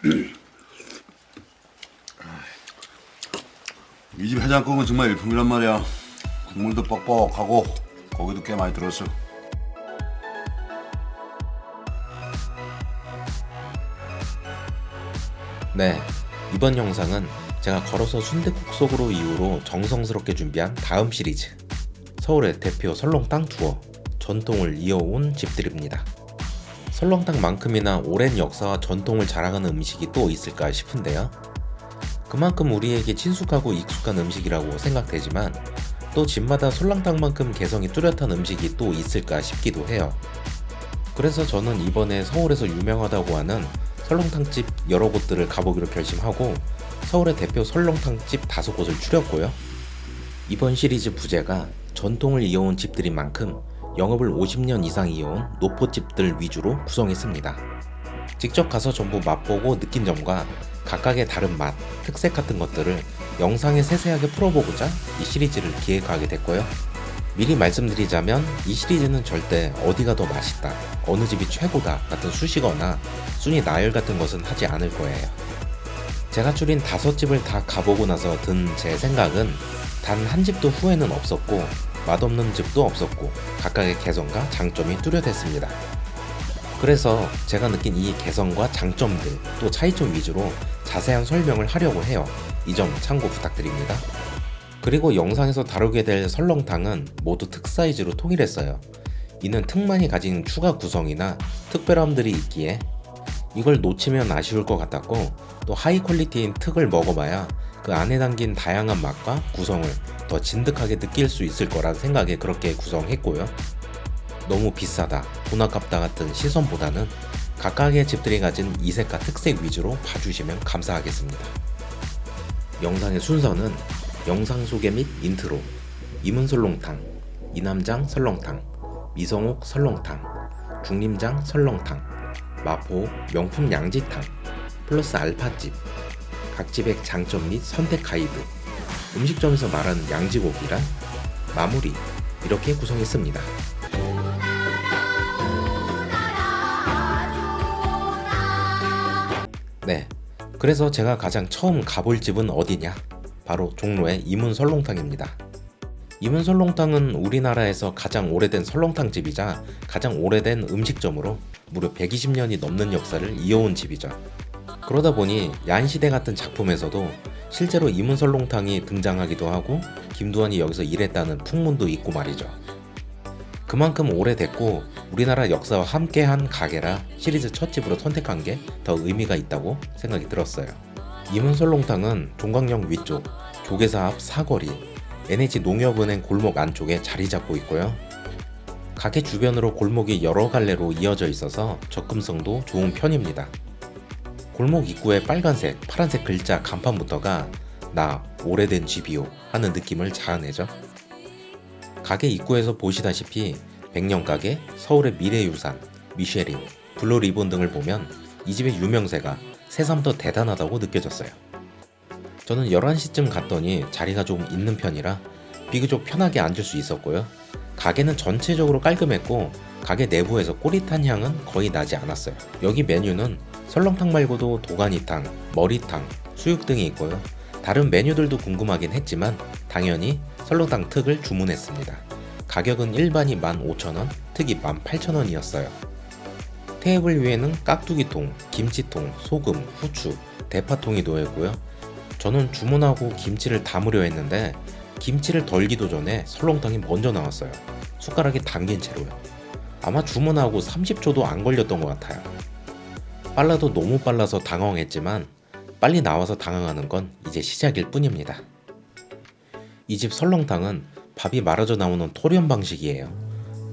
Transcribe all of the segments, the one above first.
이 집 해장국은 정말 일품이란 말이야. 국물도 뻑뻑하고 고기도 꽤 많이 들었어. 네, 이번 영상은 제가 걸어서 순댓국 속으로 이후로 정성스럽게 준비한 다음 시리즈, 서울의 대표 설렁탕 투어, 전통을 이어온 집들입니다. 설렁탕만큼이나 오랜 역사와 전통을 자랑하는 음식이 또 있을까 싶은데요. 그만큼 우리에게 친숙하고 익숙한 음식이라고 생각되지만 또 집마다 설렁탕만큼 개성이 뚜렷한 음식이 또 있을까 싶기도 해요. 그래서 저는 이번에 서울에서 유명하다고 하는 설렁탕집 여러 곳들을 가보기로 결심하고 서울의 대표 설렁탕집 5곳을 추렸고요. 이번 시리즈 부제가 전통을 이어온 집들인 만큼 영업을 50년 이상 이어온 노포집들 위주로 구성했습니다. 직접 가서 전부 맛보고 느낀 점과 각각의 다른 맛, 특색 같은 것들을 영상에 세세하게 풀어보고자 이 시리즈를 기획하게 됐고요. 미리 말씀드리자면 이 시리즈는 절대 어디가 더 맛있다, 어느 집이 최고다 같은 수식어나 순위 나열 같은 것은 하지 않을 거예요. 제가 추린 5집을 다 가보고 나서 든 제 생각은 단 한 집도 후회는 없었고 맛없는 집도 없었고 각각의 개성과 장점이 뚜렷했습니다. 그래서 제가 느낀 이 개성과 장점들 또 차이점 위주로 자세한 설명을 하려고 해요. 이 점 참고 부탁드립니다. 그리고 영상에서 다루게 될 설렁탕은 모두 특 사이즈로 통일했어요. 이는 특만이 가진 추가 구성이나 특별함들이 있기에 이걸 놓치면 아쉬울 것 같았고, 또 하이 퀄리티인 특을 먹어봐야 그 안에 담긴 다양한 맛과 구성을 더 진득하게 느낄 수 있을 거란 생각에 그렇게 구성했고요. 너무 비싸다, 돈 아깝다 같은 시선보다는 각각의 집들이 가진 이색과 특색 위주로 봐주시면 감사하겠습니다. 영상의 순서는 영상 소개 및 인트로, 이문설렁탕, 이남장 설렁탕, 미성옥 설렁탕, 중림장 설렁탕, 마포 명품 양지탕, 플러스 알파집, 각 집의 장점 및 선택 가이드, 음식점에서 말하는 양지고기랑 마무리, 이렇게 구성했습니다. 네, 그래서 제가 가장 처음 가볼 집은 어디냐? 바로 종로의 이문설렁탕입니다. 이문설렁탕은 우리나라에서 가장 오래된 설렁탕집이자 가장 오래된 음식점으로 무려 120년이 넘는 역사를 이어온 집이죠. 그러다 보니 야인시대 같은 작품에서도 실제로 이문설렁탕이 등장하기도 하고 김두한이 여기서 일했다는 풍문도 있고 말이죠. 그만큼 오래됐고 우리나라 역사와 함께한 가게라 시리즈 첫 집으로 선택한 게 더 의미가 있다고 생각이 들었어요. 이문설렁탕은 종강역 위쪽, 조계사 앞 사거리, NH 농협은행 골목 안쪽에 자리 잡고 있고요. 가게 주변으로 골목이 여러 갈래로 이어져 있어서 접근성도 좋은 편입니다. 골목 입구에 빨간색, 파란색 글자 간판부터가 나 오래된 집이요 하는 느낌을 자아내죠. 가게 입구에서 보시다시피 백년가게, 서울의 미래유산, 미쉐린, 블루리본 등을 보면 이 집의 유명세가 새삼 더 대단하다고 느껴졌어요. 저는 11시쯤 갔더니 자리가 좀 있는 편이라 비교적 편하게 앉을 수 있었고요. 가게는 전체적으로 깔끔했고 가게 내부에서 꼬릿한 향은 거의 나지 않았어요. 여기 메뉴는 설렁탕 말고도 도가니탕, 머리탕, 수육 등이 있고요. 다른 메뉴들도 궁금하긴 했지만 당연히 설렁탕 특을 주문했습니다. 가격은 일반이 15,000원, 특이 18,000원이었어요. 테이블 위에는 깍두기통, 김치통, 소금, 후추, 대파통이 놓여있고요. 저는 주문하고 김치를 담으려 했는데 김치를 덜기도 전에 설렁탕이 먼저 나왔어요. 숟가락에 담긴 채로요. 아마 주문하고 30초도 안 걸렸던 것 같아요. 빨라도 너무 빨라서 당황했지만 빨리 나와서 당황하는 건 이제 시작일 뿐입니다. 이 집 설렁탕은 밥이 말아져 나오는 토련 방식이에요.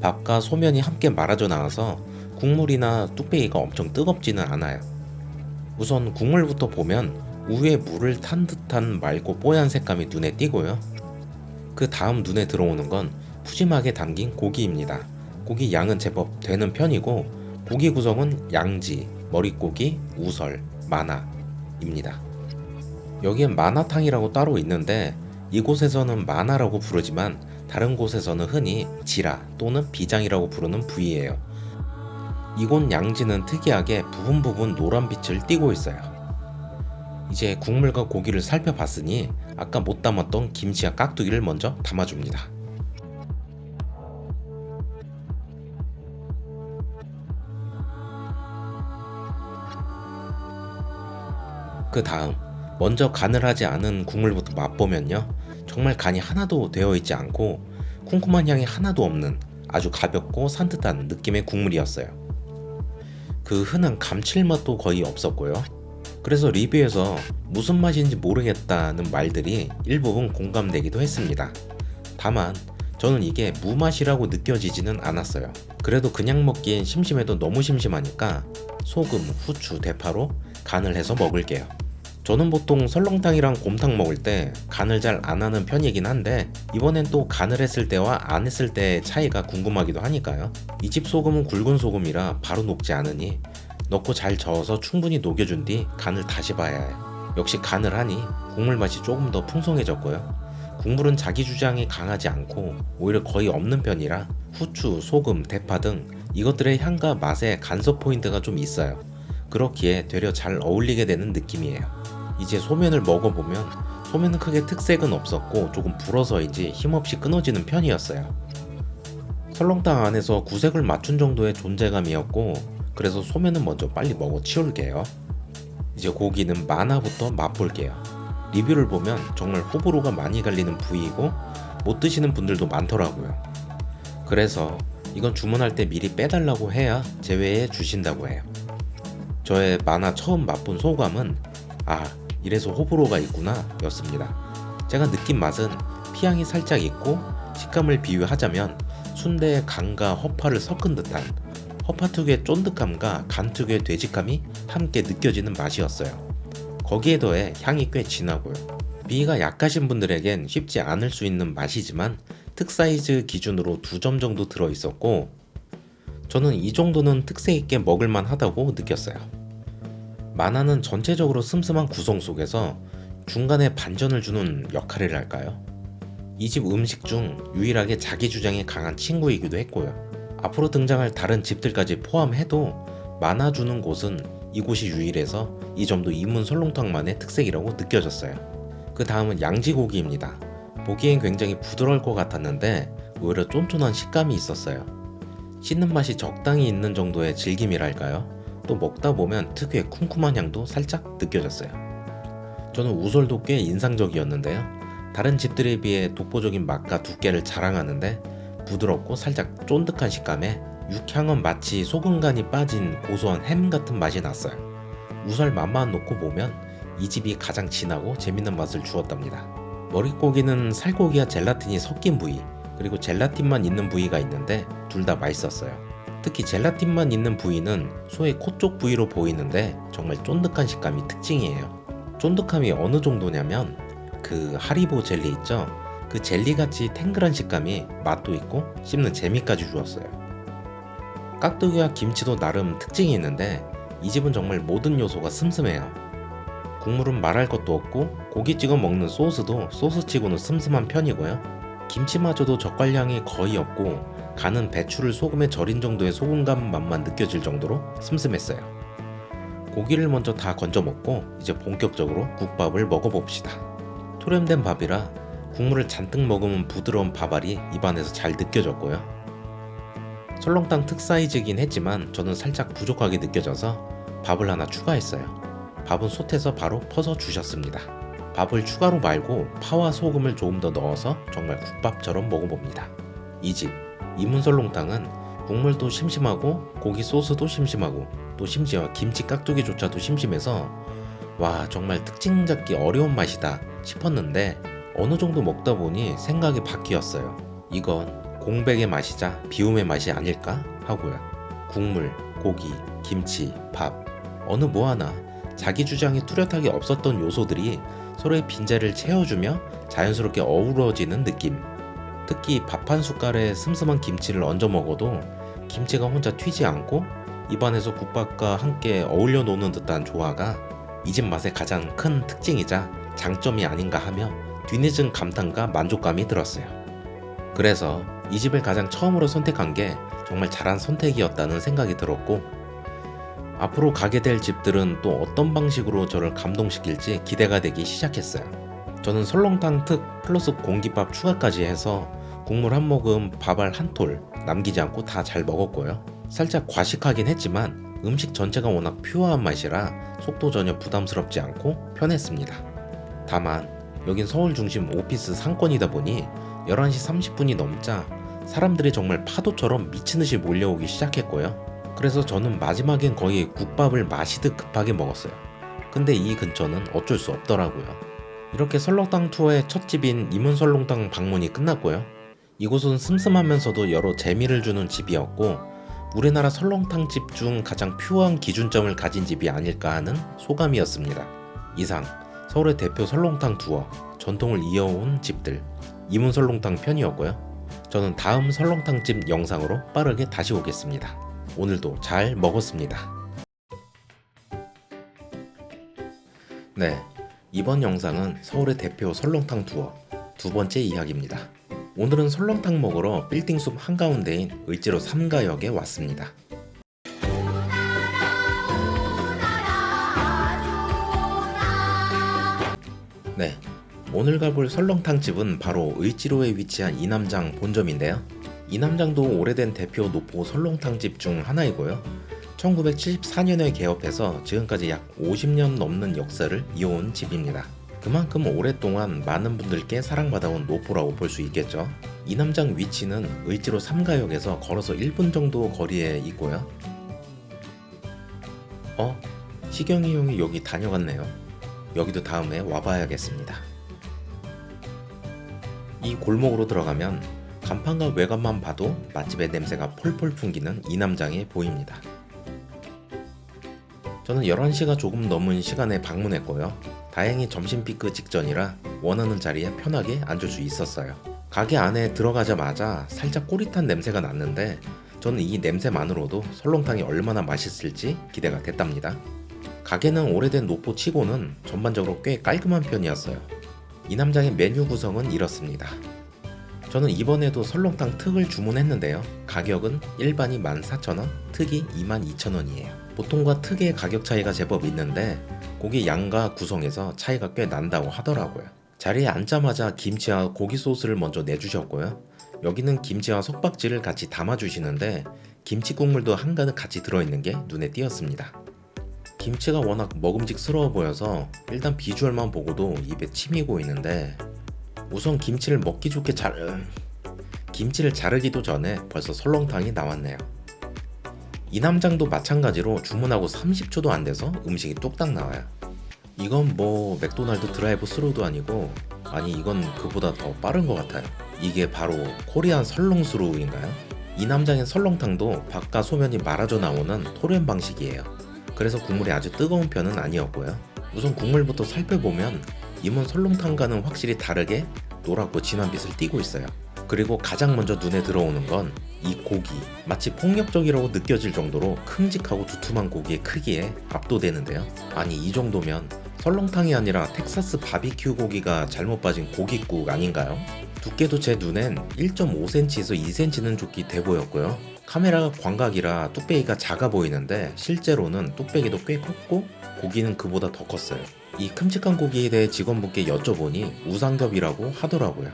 밥과 소면이 함께 말아져 나와서 국물이나 뚝배기가 엄청 뜨겁지는 않아요. 우선 국물부터 보면 우유에 물을 탄 듯한 맑고 뽀얀 색감이 눈에 띄고요. 그 다음 눈에 들어오는 건 푸짐하게 담긴 고기입니다. 고기 양은 제법 되는 편이고 고기 구성은 양지, 머릿고기, 우설, 마나입니다. 여기엔 마나탕이라고 따로 있는데 이곳에서는 마나라고 부르지만 다른 곳에서는 흔히 지라 또는 비장이라고 부르는 부위예요. 이곳 양지는 특이하게 부분 노란빛을 띠고 있어요. 이제 국물과 고기를 살펴봤으니 아까 못 담았던 김치와 깍두기를 먼저 담아줍니다. 그 다음 먼저 간을 하지 않은 국물부터 맛보면요, 정말 간이 하나도 되어 있지 않고 쿰쿰한 향이 하나도 없는 아주 가볍고 산뜻한 느낌의 국물이었어요. 그 흔한 감칠맛도 거의 없었고요. 그래서 리뷰에서 무슨 맛인지 모르겠다는 말들이 일부분 공감되기도 했습니다. 다만 저는 이게 무맛이라고 느껴지지는 않았어요. 그래도 그냥 먹기엔 심심해도 너무 심심하니까 소금, 후추, 대파로 간을 해서 먹을게요. 저는 보통 설렁탕이랑 곰탕 먹을 때 간을 잘 안 하는 편이긴 한데 이번엔 또 간을 했을 때와 안 했을 때의 차이가 궁금하기도 하니까요. 이 집 소금은 굵은 소금이라 바로 녹지 않으니 넣고 잘 저어서 충분히 녹여준 뒤 간을 다시 봐야 해요. 역시 간을 하니 국물 맛이 조금 더 풍성해졌고요. 국물은 자기 주장이 강하지 않고 오히려 거의 없는 편이라 후추, 소금, 대파 등 이것들의 향과 맛에 간섭 포인트가 좀 있어요. 그렇기에 되려 잘 어울리게 되는 느낌이에요. 이제 소면을 먹어보면 소면은 크게 특색은 없었고 조금 불어서인지 힘없이 끊어지는 편이었어요. 설렁탕 안에서 구색을 맞춘 정도의 존재감이었고 그래서 소면은 먼저 빨리 먹어 치울게요. 이제 고기는 마나부터 맛볼게요. 리뷰를 보면 정말 호불호가 많이 갈리는 부위이고 못 드시는 분들도 많더라고요. 그래서 이건 주문할 때 미리 빼달라고 해야 제외해 주신다고 해요. 저의 마나 처음 맛본 소감은 이래서 호불호가 있구나 였습니다. 제가 느낀 맛은 피향이 살짝 있고 식감을 비유하자면 순대의 간과 허파를 섞은 듯한 허파 특유의 쫀득함과 간 특유의 돼지감이 함께 느껴지는 맛이었어요. 거기에 더해 향이 꽤 진하고요. 비위가 약하신 분들에겐 쉽지 않을 수 있는 맛이지만 특사이즈 기준으로 2점 정도 들어있었고 저는 이 정도는 특색 있게 먹을만 하다고 느꼈어요. 마나는 전체적으로 슴슴한 구성 속에서 중간에 반전을 주는 역할을 할까요? 이 집 음식 중 유일하게 자기 주장이 강한 친구이기도 했고요. 앞으로 등장할 다른 집들까지 포함해도 마나 주는 곳은 이곳이 유일해서 이 점도 이문 설렁탕만의 특색이라고 느껴졌어요. 그 다음은 양지고기입니다. 보기엔 굉장히 부드러울 것 같았는데 오히려 쫀쫀한 식감이 있었어요. 씹는 맛이 적당히 있는 정도의 질김이랄까요? 또 먹다 보면 특유의 쿰쿰한 향도 살짝 느껴졌어요. 저는 우설도 꽤 인상적이었는데요. 다른 집들에 비해 독보적인 맛과 두께를 자랑하는데 부드럽고 살짝 쫀득한 식감에 육향은 마치 소금간이 빠진 고소한 햄 같은 맛이 났어요. 우설 맛만 놓고 보면 이 집이 가장 진하고 재밌는 맛을 주었답니다. 머릿고기는 살코기와 젤라틴이 섞인 부위, 그리고 젤라틴만 있는 부위가 있는데 둘 다 맛있었어요. 특히 젤라틴만 있는 부위는 소의 코 쪽 부위로 보이는데 정말 쫀득한 식감이 특징이에요. 쫀득함이 어느 정도냐면 그 하리보 젤리 있죠? 그 젤리같이 탱글한 식감이 맛도 있고 씹는 재미까지 주었어요. 깍두기와 김치도 나름 특징이 있는데 이 집은 정말 모든 요소가 슴슴해요. 국물은 말할 것도 없고 고기 찍어 먹는 소스도 소스치고는 슴슴한 편이고요. 김치마저도 젓갈향이 거의 없고 간은 배추를 소금에 절인 정도의 소금간 맛만 느껴질 정도로 슴슴했어요. 고기를 먼저 다 건져 먹고 이제 본격적으로 국밥을 먹어봅시다. 토렴된 밥이라 국물을 잔뜩 먹으면 부드러운 밥알이 입안에서 잘 느껴졌고요. 설렁탕 특사이즈긴 했지만 저는 살짝 부족하게 느껴져서 밥을 하나 추가했어요. 밥은 솥에서 바로 퍼서 주셨습니다. 밥을 추가로 말고 파와 소금을 조금 더 넣어서 정말 국밥처럼 먹어봅니다. 이 집 이문설렁탕은 국물도 심심하고 고기 소스도 심심하고 또 심지어 김치 깍두기조차도 심심해서 와 정말 특징 잡기 어려운 맛이다 싶었는데 어느 정도 먹다 보니 생각이 바뀌었어요. 이건 공백의 맛이자 비움의 맛이 아닐까 하고요. 국물, 고기, 김치, 밥 어느 뭐 하나 자기 주장이 뚜렷하게 없었던 요소들이 서로의 빈자리를 채워주며 자연스럽게 어우러지는 느낌. 특히 밥 한 숟갈에 슴슴한 김치를 얹어 먹어도 김치가 혼자 튀지 않고 입안에서 국밥과 함께 어울려 노는 듯한 조화가 이 집 맛의 가장 큰 특징이자 장점이 아닌가 하며 뒤늦은 감탄과 만족감이 들었어요. 그래서 이 집을 가장 처음으로 선택한 게 정말 잘한 선택이었다는 생각이 들었고 앞으로 가게 될 집들은 또 어떤 방식으로 저를 감동시킬지 기대가 되기 시작했어요. 저는 설렁탕 특 플러스 공깃밥 추가까지 해서 국물 한 모금, 밥알 한 톨 남기지 않고 다 잘 먹었고요. 살짝 과식하긴 했지만 음식 전체가 워낙 퓨어한 맛이라 속도 전혀 부담스럽지 않고 편했습니다. 다만 여긴 서울 중심 오피스 상권이다 보니 11시 30분이 넘자 사람들이 정말 파도처럼 미친듯이 몰려오기 시작했고요. 그래서 저는 마지막엔 거의 국밥을 마시듯 급하게 먹었어요. 근데 이 근처는 어쩔 수 없더라고요. 이렇게 설렁탕 투어의 첫 집인 이문설렁탕 방문이 끝났고요. 이곳은 슴슴하면서도 여러 재미를 주는 집이었고 우리나라 설렁탕 집 중 가장 퓨어한 기준점을 가진 집이 아닐까 하는 소감이었습니다. 이상 서울의 대표 설렁탕 투어 전통을 이어온 집들 이문설렁탕 편이었고요. 저는 다음 설렁탕집 영상으로 빠르게 다시 오겠습니다. 오늘도 잘 먹었습니다. 네, 이번 영상은 서울의 대표 설렁탕 투어 두 번째 이야기입니다. 오늘은 설렁탕 먹으러 빌딩숲 한가운데인 을지로 3가역에 왔습니다. 네, 오늘 가볼 설렁탕 집은 바로 을지로에 위치한 이남장 본점인데요. 이남장도 오래된 대표 노포 설렁탕집 중 하나이고요. 1974년에 개업해서 지금까지 약 50년 넘는 역사를 이어온 집입니다. 그만큼 오랫동안 많은 분들께 사랑받아온 노포라고 볼 수 있겠죠. 이남장 위치는 을지로 3가역에서 걸어서 1분 정도 거리에 있고요. 시경이 형이 여기 다녀갔네요. 여기도 다음에 와봐야겠습니다. 이 골목으로 들어가면 간판과 외관만 봐도 맛집의 냄새가 폴폴 풍기는 이남장이 보입니다. 저는 11시가 조금 넘은 시간에 방문했고요. 다행히 점심 피크 직전이라 원하는 자리에 편하게 앉을 수 있었어요. 가게 안에 들어가자마자 살짝 꼬릿한 냄새가 났는데 저는 이 냄새만으로도 설렁탕이 얼마나 맛있을지 기대가 됐답니다. 가게는 오래된 노포 치고는 전반적으로 꽤 깔끔한 편이었어요. 이남장의 메뉴 구성은 이렇습니다. 저는 이번에도 설렁탕 특을 주문했는데요. 가격은 일반이 14,000원, 특이 22,000원이에요. 보통과 특의 가격 차이가 제법 있는데 고기 양과 구성에서 차이가 꽤 난다고 하더라고요. 자리에 앉자마자 김치와 고기 소스를 먼저 내주셨고요. 여기는 김치와 석박지를 같이 담아주시는데 김치 국물도 한가득 같이 들어있는 게 눈에 띄었습니다. 김치가 워낙 먹음직스러워 보여서 일단 비주얼만 보고도 입에 침이 고이는데 우선 김치를 먹기 좋게 김치를 자르기도 전에 벌써 설렁탕이 나왔네요. 이남장도 마찬가지로 주문하고 30초도 안 돼서 음식이 뚝딱 나와요. 이건 뭐 맥도날드 드라이브 스루도 아니고 이건 그보다 더 빠른 것 같아요. 이게 바로 코리안 설렁스루인가요? 이남장의 설렁탕도 밥과 소면이 말아져 나오는 토련 방식이에요. 그래서 국물이 아주 뜨거운 편은 아니었고요. 우선 국물부터 살펴보면 이문 설렁탕과는 확실히 다르게 노랗고 진한 빛을 띠고 있어요. 그리고 가장 먼저 눈에 들어오는 건 이 고기, 마치 폭력적이라고 느껴질 정도로 큼직하고 두툼한 고기의 크기에 압도되는데요. 이 정도면 설렁탕이 아니라 텍사스 바비큐 고기가 잘못 빠진 고깃국 아닌가요? 두께도 제 눈엔 1.5cm에서 2cm는 좋게 돼 보였고요. 카메라가 광각이라 뚝배기가 작아 보이는데 실제로는 뚝배기도 꽤 컸고 고기는 그보다 더 컸어요. 이 큼직한 고기에 대해 직원분께 여쭤보니 우삼겹이라고 하더라고요.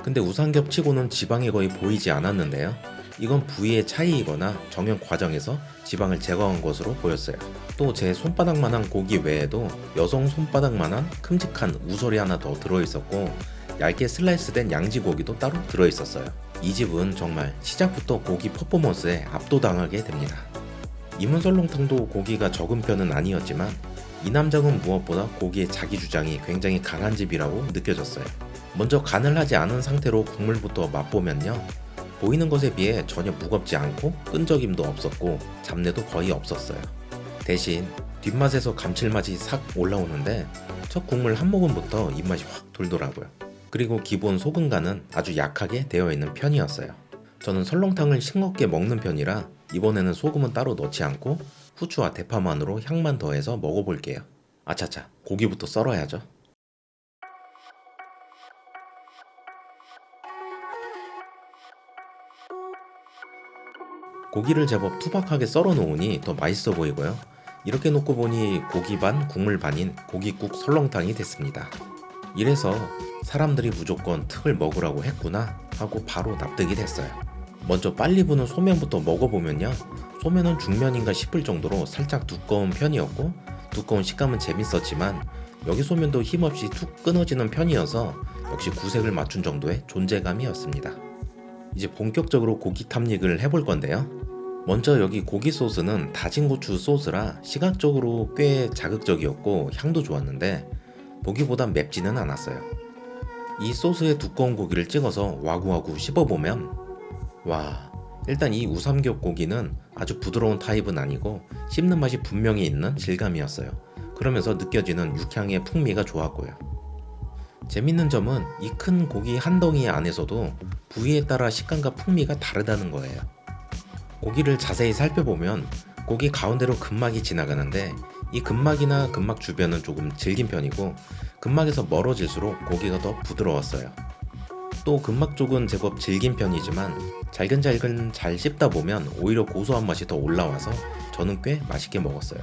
근데 우삼겹 치고는 지방이 거의 보이지 않았는데요. 이건 부위의 차이이거나 정형 과정에서 지방을 제거한 것으로 보였어요. 또 제 손바닥만한 고기 외에도 여성 손바닥만한 큼직한 우설이 하나 더 들어있었고 얇게 슬라이스된 양지고기도 따로 들어있었어요. 이 집은 정말 시작부터 고기 퍼포먼스에 압도당하게 됩니다. 이문설렁탕도 고기가 적은 편은 아니었지만 이남장은 무엇보다 고기의 자기 주장이 굉장히 강한 집이라고 느껴졌어요. 먼저 간을 하지 않은 상태로 국물부터 맛보면요. 보이는 것에 비해 전혀 무겁지 않고 끈적임도 없었고 잡내도 거의 없었어요. 대신 뒷맛에서 감칠맛이 싹 올라오는데 첫 국물 한 모금부터 입맛이 확 돌더라고요. 그리고 기본 소금 간은 아주 약하게 되어 있는 편이었어요. 저는 설렁탕을 싱겁게 먹는 편이라 이번에는 소금은 따로 넣지 않고 후추와 대파만으로 향만 더해서 먹어볼게요. 아차차, 고기부터 썰어야죠. 고기를 제법 투박하게 썰어 놓으니 더 맛있어 보이고요. 이렇게 놓고 보니 고기 반 국물 반인 고깃국 설렁탕이 됐습니다. 이래서 사람들이 무조건 특을 먹으라고 했구나 하고 바로 납득이 됐어요. 먼저 빨리 부는 소면부터 먹어보면요, 소면은 중면인가 싶을 정도로 살짝 두꺼운 편이었고 두꺼운 식감은 재밌었지만 여기 소면도 힘없이 툭 끊어지는 편이어서 역시 구색을 맞춘 정도의 존재감이었습니다. 이제 본격적으로 고기 탐닉을 해볼 건데요. 먼저 여기 고기 소스는 다진 고추 소스라 시각적으로 꽤 자극적이었고 향도 좋았는데 보기보단 맵지는 않았어요. 이 소스에 두꺼운 고기를 찍어서 와구와구 씹어보면, 와, 일단 이 우삼겹 고기는 아주 부드러운 타입은 아니고 씹는 맛이 분명히 있는 질감이었어요. 그러면서 느껴지는 육향의 풍미가 좋았고요. 재밌는 점은 이 큰 고기 한 덩이 안에서도 부위에 따라 식감과 풍미가 다르다는 거예요. 고기를 자세히 살펴보면 고기 가운데로 근막이 지나가는데 이 근막이나 근막 주변은 조금 질긴 편이고 근막에서 멀어질수록 고기가 더 부드러웠어요. 또 근막 쪽은 제법 질긴 편이지만 잘근잘근 잘 씹다 보면 오히려 고소한 맛이 더 올라와서 저는 꽤 맛있게 먹었어요.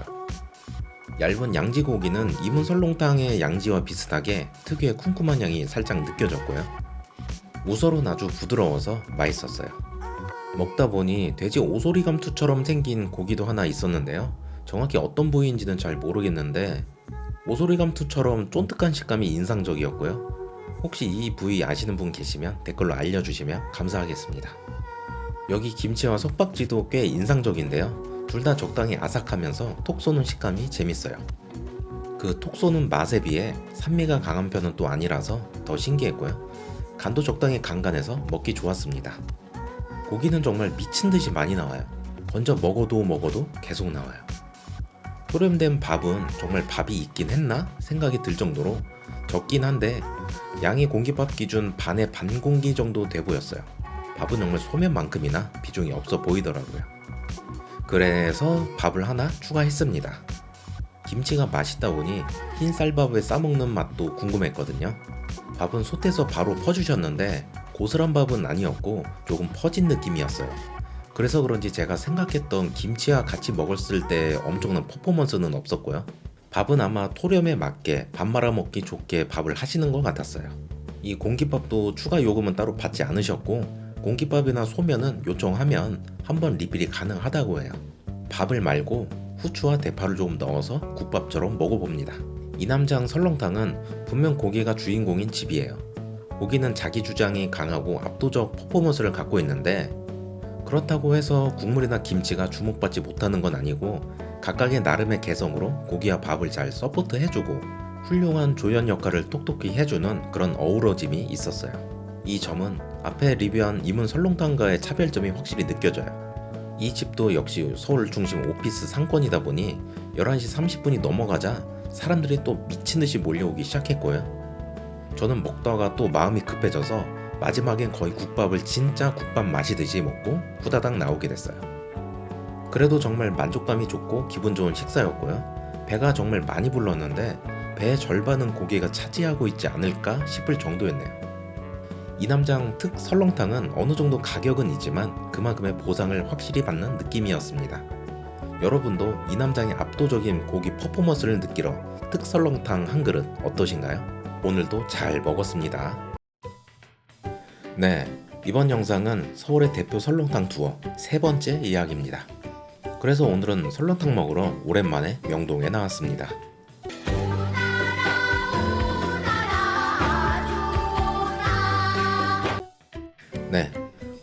얇은 양지 고기는 이문 설렁탕의 양지와 비슷하게 특유의 쿰쿰한 향이 살짝 느껴졌고요. 우설은 아주 부드러워서 맛있었어요. 먹다 보니 돼지 오소리감투처럼 생긴 고기도 하나 있었는데요. 정확히 어떤 부위인지는 잘 모르겠는데 오소리감투처럼 쫀득한 식감이 인상적이었고요. 혹시 이 부위 아시는 분 계시면 댓글로 알려주시면 감사하겠습니다. 여기 김치와 석박지도 꽤 인상적인데요. 둘 다 적당히 아삭하면서 톡 쏘는 식감이 재밌어요. 그 톡 쏘는 맛에 비해 산미가 강한 편은 또 아니라서 더 신기했고요. 간도 적당히 간간해서 먹기 좋았습니다. 고기는 정말 미친듯이 많이 나와요. 건져 먹어도 계속 나와요. 소렴된 밥은 정말 밥이 있긴 했나 생각이 들 정도로 적긴 한데 양이 공깃밥 기준 반의 반 공기 정도 돼 보였어요. 밥은 정말 소면만큼이나 비중이 없어 보이더라고요. 그래서 밥을 하나 추가했습니다. 김치가 맛있다 보니 흰 쌀밥에 싸먹는 맛도 궁금했거든요. 밥은 솥에서 바로 퍼주셨는데 고슬한 밥은 아니었고 조금 퍼진 느낌이었어요. 그래서 그런지 제가 생각했던 김치와 같이 먹었을 때 엄청난 퍼포먼스는 없었고요. 밥은 아마 토렴에 맞게 밥 말아 먹기 좋게 밥을 하시는 것 같았어요. 이 공깃밥도 추가 요금은 따로 받지 않으셨고 공깃밥이나 소면은 요청하면 한번 리필이 가능하다고 해요. 밥을 말고 후추와 대파를 조금 넣어서 국밥처럼 먹어봅니다. 이남장 설렁탕은 분명 고기가 주인공인 집이에요. 고기는 자기 주장이 강하고 압도적 퍼포먼스를 갖고 있는데 그렇다고 해서 국물이나 김치가 주목받지 못하는 건 아니고 각각의 나름의 개성으로 고기와 밥을 잘 서포트 해주고 훌륭한 조연 역할을 톡톡히 해주는 그런 어우러짐이 있었어요. 이 점은 앞에 리뷰한 이문 설렁탕과의 차별점이 확실히 느껴져요. 이 집도 역시 서울 중심 오피스 상권이다 보니 11시 30분이 넘어가자 사람들이 또 미친듯이 몰려오기 시작했고요. 저는 먹다가 또 마음이 급해져서 마지막엔 거의 국밥을 진짜 국밥 마시듯이 먹고 후다닥 나오게 됐어요. 그래도 정말 만족감이 좋고 기분 좋은 식사였고요. 배가 정말 많이 불렀는데 배의 절반은 고기가 차지하고 있지 않을까 싶을 정도였네요. 이남장 특 설렁탕은 어느 정도 가격은 있지만 그만큼의 보상을 확실히 받는 느낌이었습니다. 여러분도 이남장의 압도적인 고기 퍼포먼스를 느끼러 특 설렁탕 한 그릇 어떠신가요? 오늘도 잘 먹었습니다. 네, 이번 영상은 서울의 대표 설렁탕 투어 세 번째 이야기입니다. 그래서 오늘은 설렁탕 먹으러 오랜만에 명동에 나왔습니다. 네,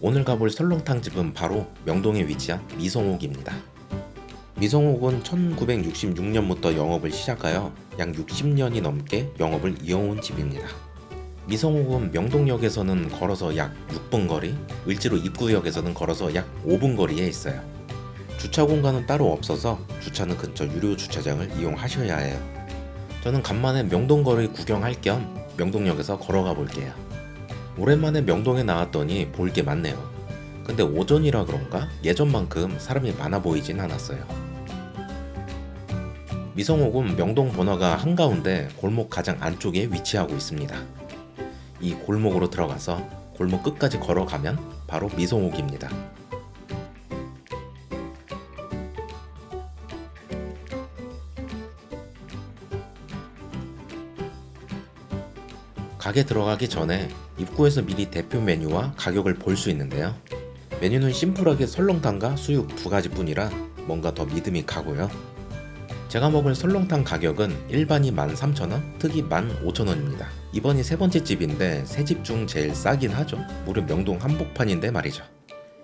오늘 가볼 설렁탕 집은 바로 명동에 위치한 미성옥입니다. 미성옥은 1966년부터 영업을 시작하여 약 60년이 넘게 영업을 이어온 집입니다. 미성옥은 명동역에서는 걸어서 약 6분 거리, 을지로 입구역에서는 걸어서 약 5분 거리에 있어요. 주차 공간은 따로 없어서 주차는 근처 유료 주차장을 이용하셔야 해요. 저는 간만에 명동 거리 구경할 겸 명동역에서 걸어가 볼게요. 오랜만에 명동에 나왔더니 볼 게 많네요. 근데 오전이라 그런가 예전만큼 사람이 많아 보이진 않았어요. 미성옥은 명동 번화가 한가운데 골목 가장 안쪽에 위치하고 있습니다. 이 골목으로 들어가서 골목 끝까지 걸어가면 바로 미성옥입니다. 가게 들어가기 전에 입구에서 미리 대표 메뉴와 가격을 볼 수 있는데요. 메뉴는 심플하게 설렁탕과 수육 두 가지뿐이라 뭔가 더 믿음이 가고요. 제가 먹을 설렁탕 가격은 일반이 13,000원, 특이 15,000원입니다. 이번이 세 번째 집인데 세 집 중 제일 싸긴 하죠. 무려 명동 한복판인데 말이죠.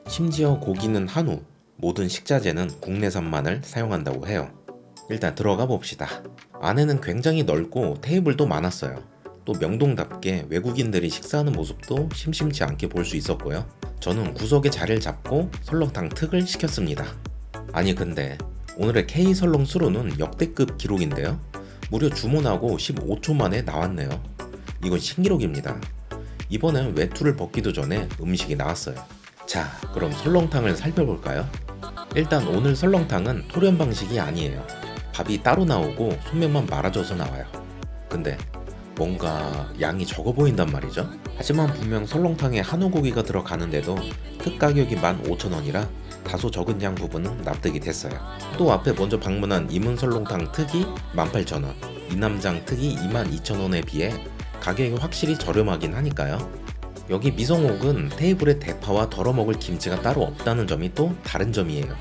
심지어 고기는 한우, 모든 식자재는 국내산만을 사용한다고 해요. 일단 들어가 봅시다. 안에는 굉장히 넓고 테이블도 많았어요. 또 명동답게 외국인들이 식사하는 모습도 심심치 않게 볼 수 있었고요. 저는 구석에 자리를 잡고 설렁탕 특을 시켰습니다. 아니 근데 오늘의 K 설렁 수로는 역대급 기록인데요. 무려 주문하고 15초 만에 나왔네요. 이건 신기록입니다. 이번엔 외투를 벗기도 전에 음식이 나왔어요. 자, 그럼 설렁탕을 살펴볼까요? 일단 오늘 설렁탕은 토련 방식이 아니에요. 밥이 따로 나오고 소면만 말아줘서 나와요. 근데 뭔가 양이 적어 보인단 말이죠. 하지만 분명 설렁탕에 한우고기가 들어가는데도 특 가격이 15,000원이라 다소 적은 양 부분은 납득이 됐어요. 또 앞에 먼저 방문한 이문설렁탕 특이 18,000원, 이남장 특이 22,000원에 비해 가격이 확실히 저렴하긴 하니까요. 여기 미성옥은 테이블에 대파와 덜어먹을 김치가 따로 없다는 점이 또 다른 점이에요.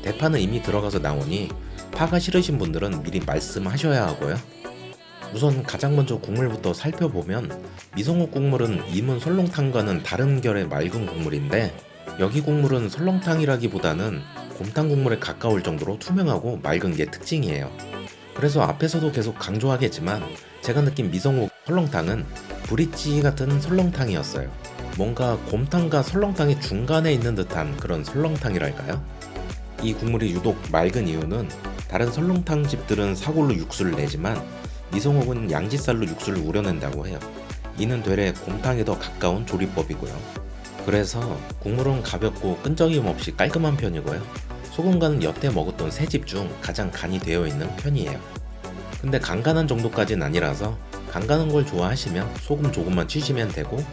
대파는 이미 들어가서 나오니 파가 싫으신 분들은 미리 말씀하셔야 하고요. 우선 가장 먼저 국물부터 살펴보면 미성옥 국물은 이문 설렁탕과는 다른 결의 맑은 국물인데 여기 국물은 설렁탕이라기보다는 곰탕 국물에 가까울 정도로 투명하고 맑은 게 특징이에요. 그래서 앞에서도 계속 강조하겠지만 제가 느낀 미성옥 설렁탕은 브릿지 같은 설렁탕이었어요. 뭔가 곰탕과 설렁탕의 중간에 있는 듯한 그런 설렁탕이랄까요? 이 국물이 유독 맑은 이유는 다른 설렁탕 집들은 사골로 육수를 내지만 미성옥은 양지살로 육수를 우려낸다고 해요. 이는 되레 곰탕에 더 가까운 조리법이고요. 그래서 국물은 가볍고 끈적임 없이 깔끔한 편이고요. 소금간은 여태 먹었던 세 집 중 가장 간이 되어 있는 편이에요. 근데 간간한 정도까지는 아니라서 간간한 걸 좋아하시면 소금 조금만 치시면 되고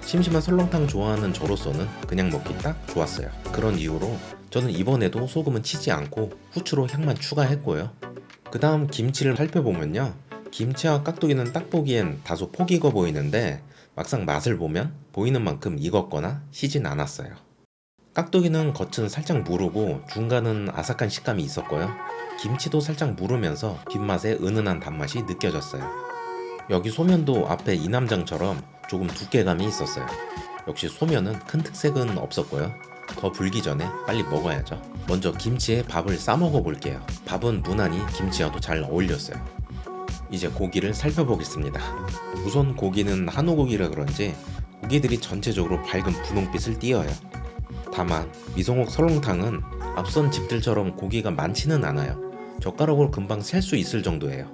심심한 설렁탕 좋아하는 저로서는 그냥 먹기 딱 좋았어요. 그런 이유로 저는 이번에도 소금은 치지 않고 후추로 향만 추가했고요. 그 다음 김치를 살펴보면요. 김치와 깍두기는 딱 보기엔 다소 폭이 익어 보이는데 막상 맛을 보면 보이는 만큼 익었거나 시진 않았어요. 깍두기는 겉은 살짝 무르고 중간은 아삭한 식감이 있었고요. 김치도 살짝 무르면서 뒷맛에 은은한 단맛이 느껴졌어요. 여기 소면도 앞에 이남장처럼 조금 두께감이 있었어요. 역시 소면은 큰 특색은 없었고요. 더 불기 전에 빨리 먹어야죠. 먼저 김치에 밥을 싸 먹어 볼게요. 밥은 무난히 김치와도 잘 어울렸어요. 이제 고기를 살펴보겠습니다. 우선 고기는 한우고기라 그런지 고기들이 전체적으로 밝은 분홍빛을 띠어요. 다만 미성옥 설렁탕은 앞선 집들처럼 고기가 많지는 않아요. 젓가락으로 금방 셀 수 있을 정도예요.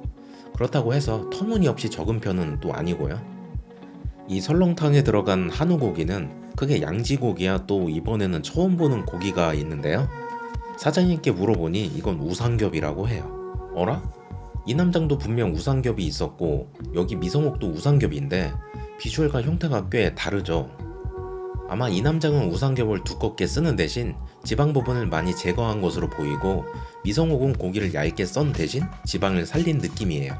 그렇다고 해서 터무니없이 적은 편은 또 아니고요. 이 설렁탕에 들어간 한우고기는 크게 양지고기야 또 이번에는 처음 보는 고기가 있는데요. 사장님께 물어보니 이건 우상겹이라고 해요. 어라? 이남장도 분명 우상겹이 있었고 여기 미성옥도 우상겹인데 비주얼과 형태가 꽤 다르죠. 아마 이남장은 우상겹을 두껍게 쓰는 대신 지방 부분을 많이 제거한 것으로 보이고 미성옥은 고기를 얇게 썬 대신 지방을 살린 느낌이에요.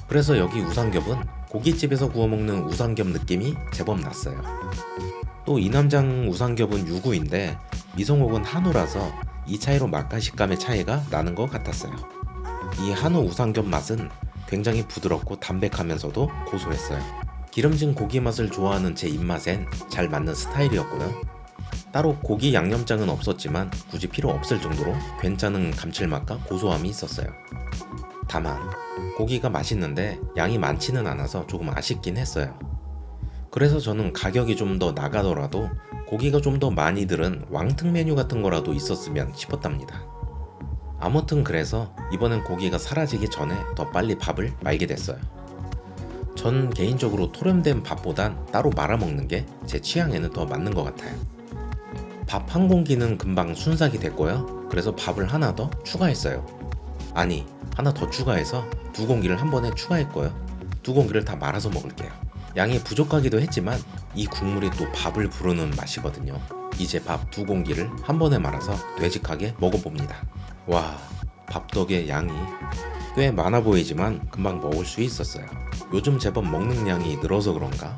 그래서 여기 우상겹은 고깃집에서 구워먹는 우상겹 느낌이 제법 났어요. 또 이남장 우상겹은 유구인데 미성옥은 한우라서 이 차이로 맛과 식감의 차이가 나는 것 같았어요. 이 한우 우상겹 맛은 굉장히 부드럽고 담백하면서도 고소했어요. 기름진 고기 맛을 좋아하는 제 입맛엔 잘 맞는 스타일이었고요. 따로 고기 양념장은 없었지만 굳이 필요 없을 정도로 괜찮은 감칠맛과 고소함이 있었어요. 다만 고기가 맛있는데 양이 많지는 않아서 조금 아쉽긴 했어요. 그래서 저는 가격이 좀 더 나가더라도 고기가 좀 더 많이 들은 왕특 메뉴 같은 거라도 있었으면 싶었답니다. 아무튼 그래서 이번엔 고기가 사라지기 전에 더 빨리 밥을 말게 됐어요. 전 개인적으로 토렴된 밥보단 따로 말아먹는 게 제 취향에는 더 맞는 것 같아요. 밥 한 공기는 금방 순삭이 됐고요. 그래서 밥을 하나 더 추가했어요. 아니, 하나 더 추가해서 두 공기를 한 번에 추가했고요. 두 공기를 다 말아서 먹을게요. 양이 부족하기도 했지만 이 국물이 또 밥을 부르는 맛이거든요. 이제 밥 두 공기를 한 번에 말아서 되직하게 먹어봅니다. 와, 밥 덕에 양이 꽤 많아 보이지만 금방 먹을 수 있었어요. 요즘 제법 먹는 양이 늘어서 그런가?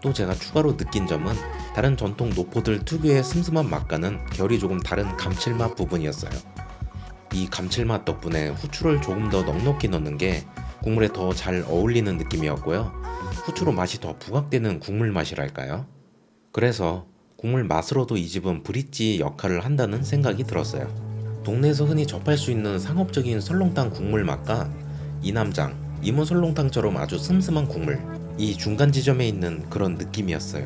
또 제가 추가로 느낀 점은 다른 전통 노포들 특유의 슴슴한 맛과는 결이 조금 다른 감칠맛 부분이었어요. 이 감칠맛 덕분에 후추를 조금 더 넉넉히 넣는 게 국물에 더 잘 어울리는 느낌이었고요. 후추로 맛이 더 부각되는 국물 맛이랄까요? 그래서 국물 맛으로도 이 집은 브릿지 역할을 한다는 생각이 들었어요. 동네에서 흔히 접할 수 있는 상업적인 설렁탕 국물 맛과 이남장, 이문 설렁탕처럼 아주 슴슴한 국물, 이 중간 지점에 있는 그런 느낌이었어요.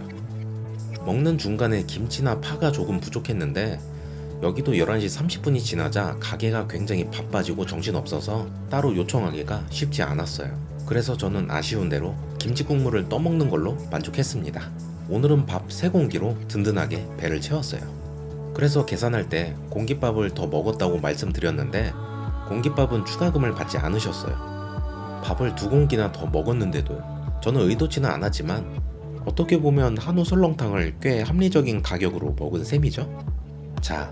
먹는 중간에 김치나 파가 조금 부족했는데 여기도 11시 30분이 지나자 가게가 굉장히 바빠지고 정신없어서 따로 요청하기가 쉽지 않았어요. 그래서 저는 아쉬운 대로 김치 국물을 떠먹는 걸로 만족했습니다. 오늘은 밥 3공기로 든든하게 배를 채웠어요. 그래서 계산할 때 공깃밥을 더 먹었다고 말씀드렸는데 공깃밥은 추가금을 받지 않으셨어요. 밥을 2공기나 더 먹었는데도요. 저는 의도치는 않았지만 어떻게 보면 한우 설렁탕을 꽤 합리적인 가격으로 먹은 셈이죠. 자,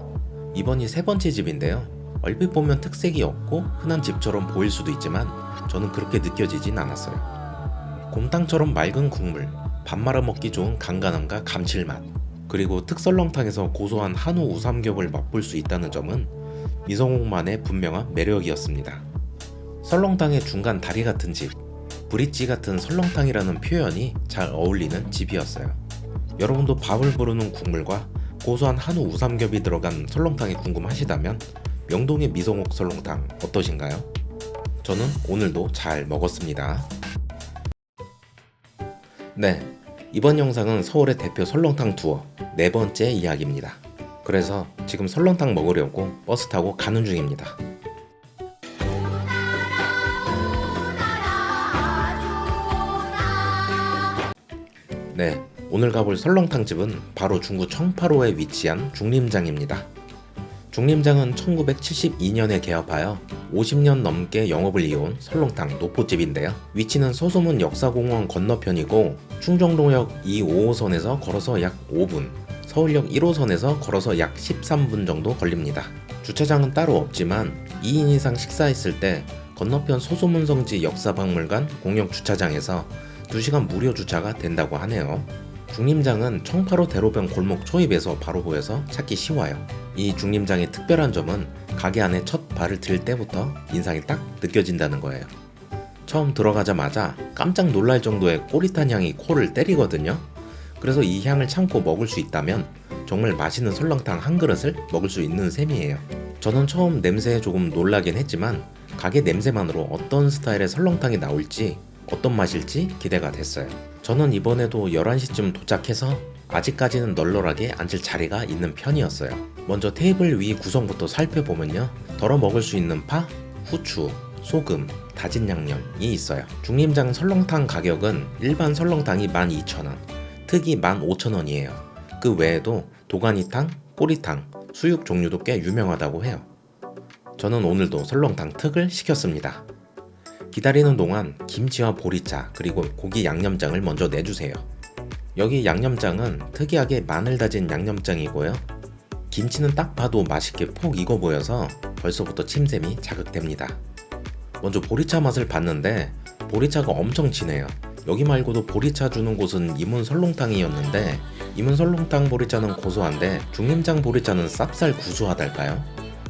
이번이 3번째 집인데요. 얼핏 보면 특색이 없고 흔한 집처럼 보일 수도 있지만 저는 그렇게 느껴지진 않았어요. 곰탕처럼 맑은 국물, 밥 말아 먹기 좋은 간간함과 감칠맛, 그리고 특설렁탕에서 고소한 한우 우삼겹을 맛볼 수 있다는 점은 미성옥만의 분명한 매력이었습니다. 설렁탕의 중간 다리 같은 집, 브릿지 같은 설렁탕이라는 표현이 잘 어울리는 집이었어요. 여러분도 밥을 부르는 국물과 고소한 한우 우삼겹이 들어간 설렁탕이 궁금하시다면 명동의 미성옥 설렁탕 어떠신가요? 저는 오늘도 잘 먹었습니다. 네, 이번 영상은 서울의 대표 설렁탕 투어 4번째 이야기입니다. 그래서 지금 설렁탕 먹으려고 버스 타고 가는 중입니다. 네, 오늘 가볼 설렁탕 집은 바로 중구 청파로에 위치한 중림장입니다. 중림장은 1972년에 개업하여 50년 넘게 영업을 이어온 설렁탕 노포집인데요. 위치는 서소문 역사공원 건너편이고 충정로역 2~5호선에서 걸어서 약 5분, 서울역 1호선에서 걸어서 약 13분 정도 걸립니다. 주차장은 따로 없지만 2인 이상 식사했을 때 건너편 서소문성지 역사박물관 공영 주차장에서 2시간 무료 주차가 된다고 하네요. 중림장은 청파로 대로변 골목 초입에서 바로 보여서 찾기 쉬워요. 이 중림장의 특별한 점은 가게 안에 첫 발을 들 때부터 인상이 딱 느껴진다는 거예요. 처음 들어가자마자 깜짝 놀랄 정도의 꼬릿한 향이 코를 때리거든요. 그래서 이 향을 참고 먹을 수 있다면 정말 맛있는 설렁탕 한 그릇을 먹을 수 있는 셈이에요. 저는 처음 냄새에 조금 놀라긴 했지만 가게 냄새만으로 어떤 스타일의 설렁탕이 나올지 어떤 맛일지 기대가 됐어요. 저는 이번에도 11시쯤 도착해서 아직까지는 널널하게 앉을 자리가 있는 편이었어요. 먼저 테이블 위 구성부터 살펴보면요. 덜어 먹을 수 있는 파, 후추, 소금, 다진 양념이 있어요. 중림장 설렁탕 가격은 일반 설렁탕이 12,000원, 특이 15,000원이에요. 그 외에도 도가니탕, 꼬리탕, 수육 종류도 꽤 유명하다고 해요. 저는 오늘도 설렁탕 특을 시켰습니다. 기다리는 동안 김치와 보리차 그리고 고기 양념장을 먼저 내주세요. 여기 양념장은 특이하게 마늘 다진 양념장이고요. 김치는 딱 봐도 맛있게 푹 익어 보여서 벌써부터 침샘이 자극됩니다. 먼저 보리차 맛을 봤는데 보리차가 엄청 진해요. 여기 말고도 보리차 주는 곳은 이문 설렁탕이었는데 이문 설렁탕 보리차는 고소한데 중림장 보리차는 쌉쌀 구수하달까요?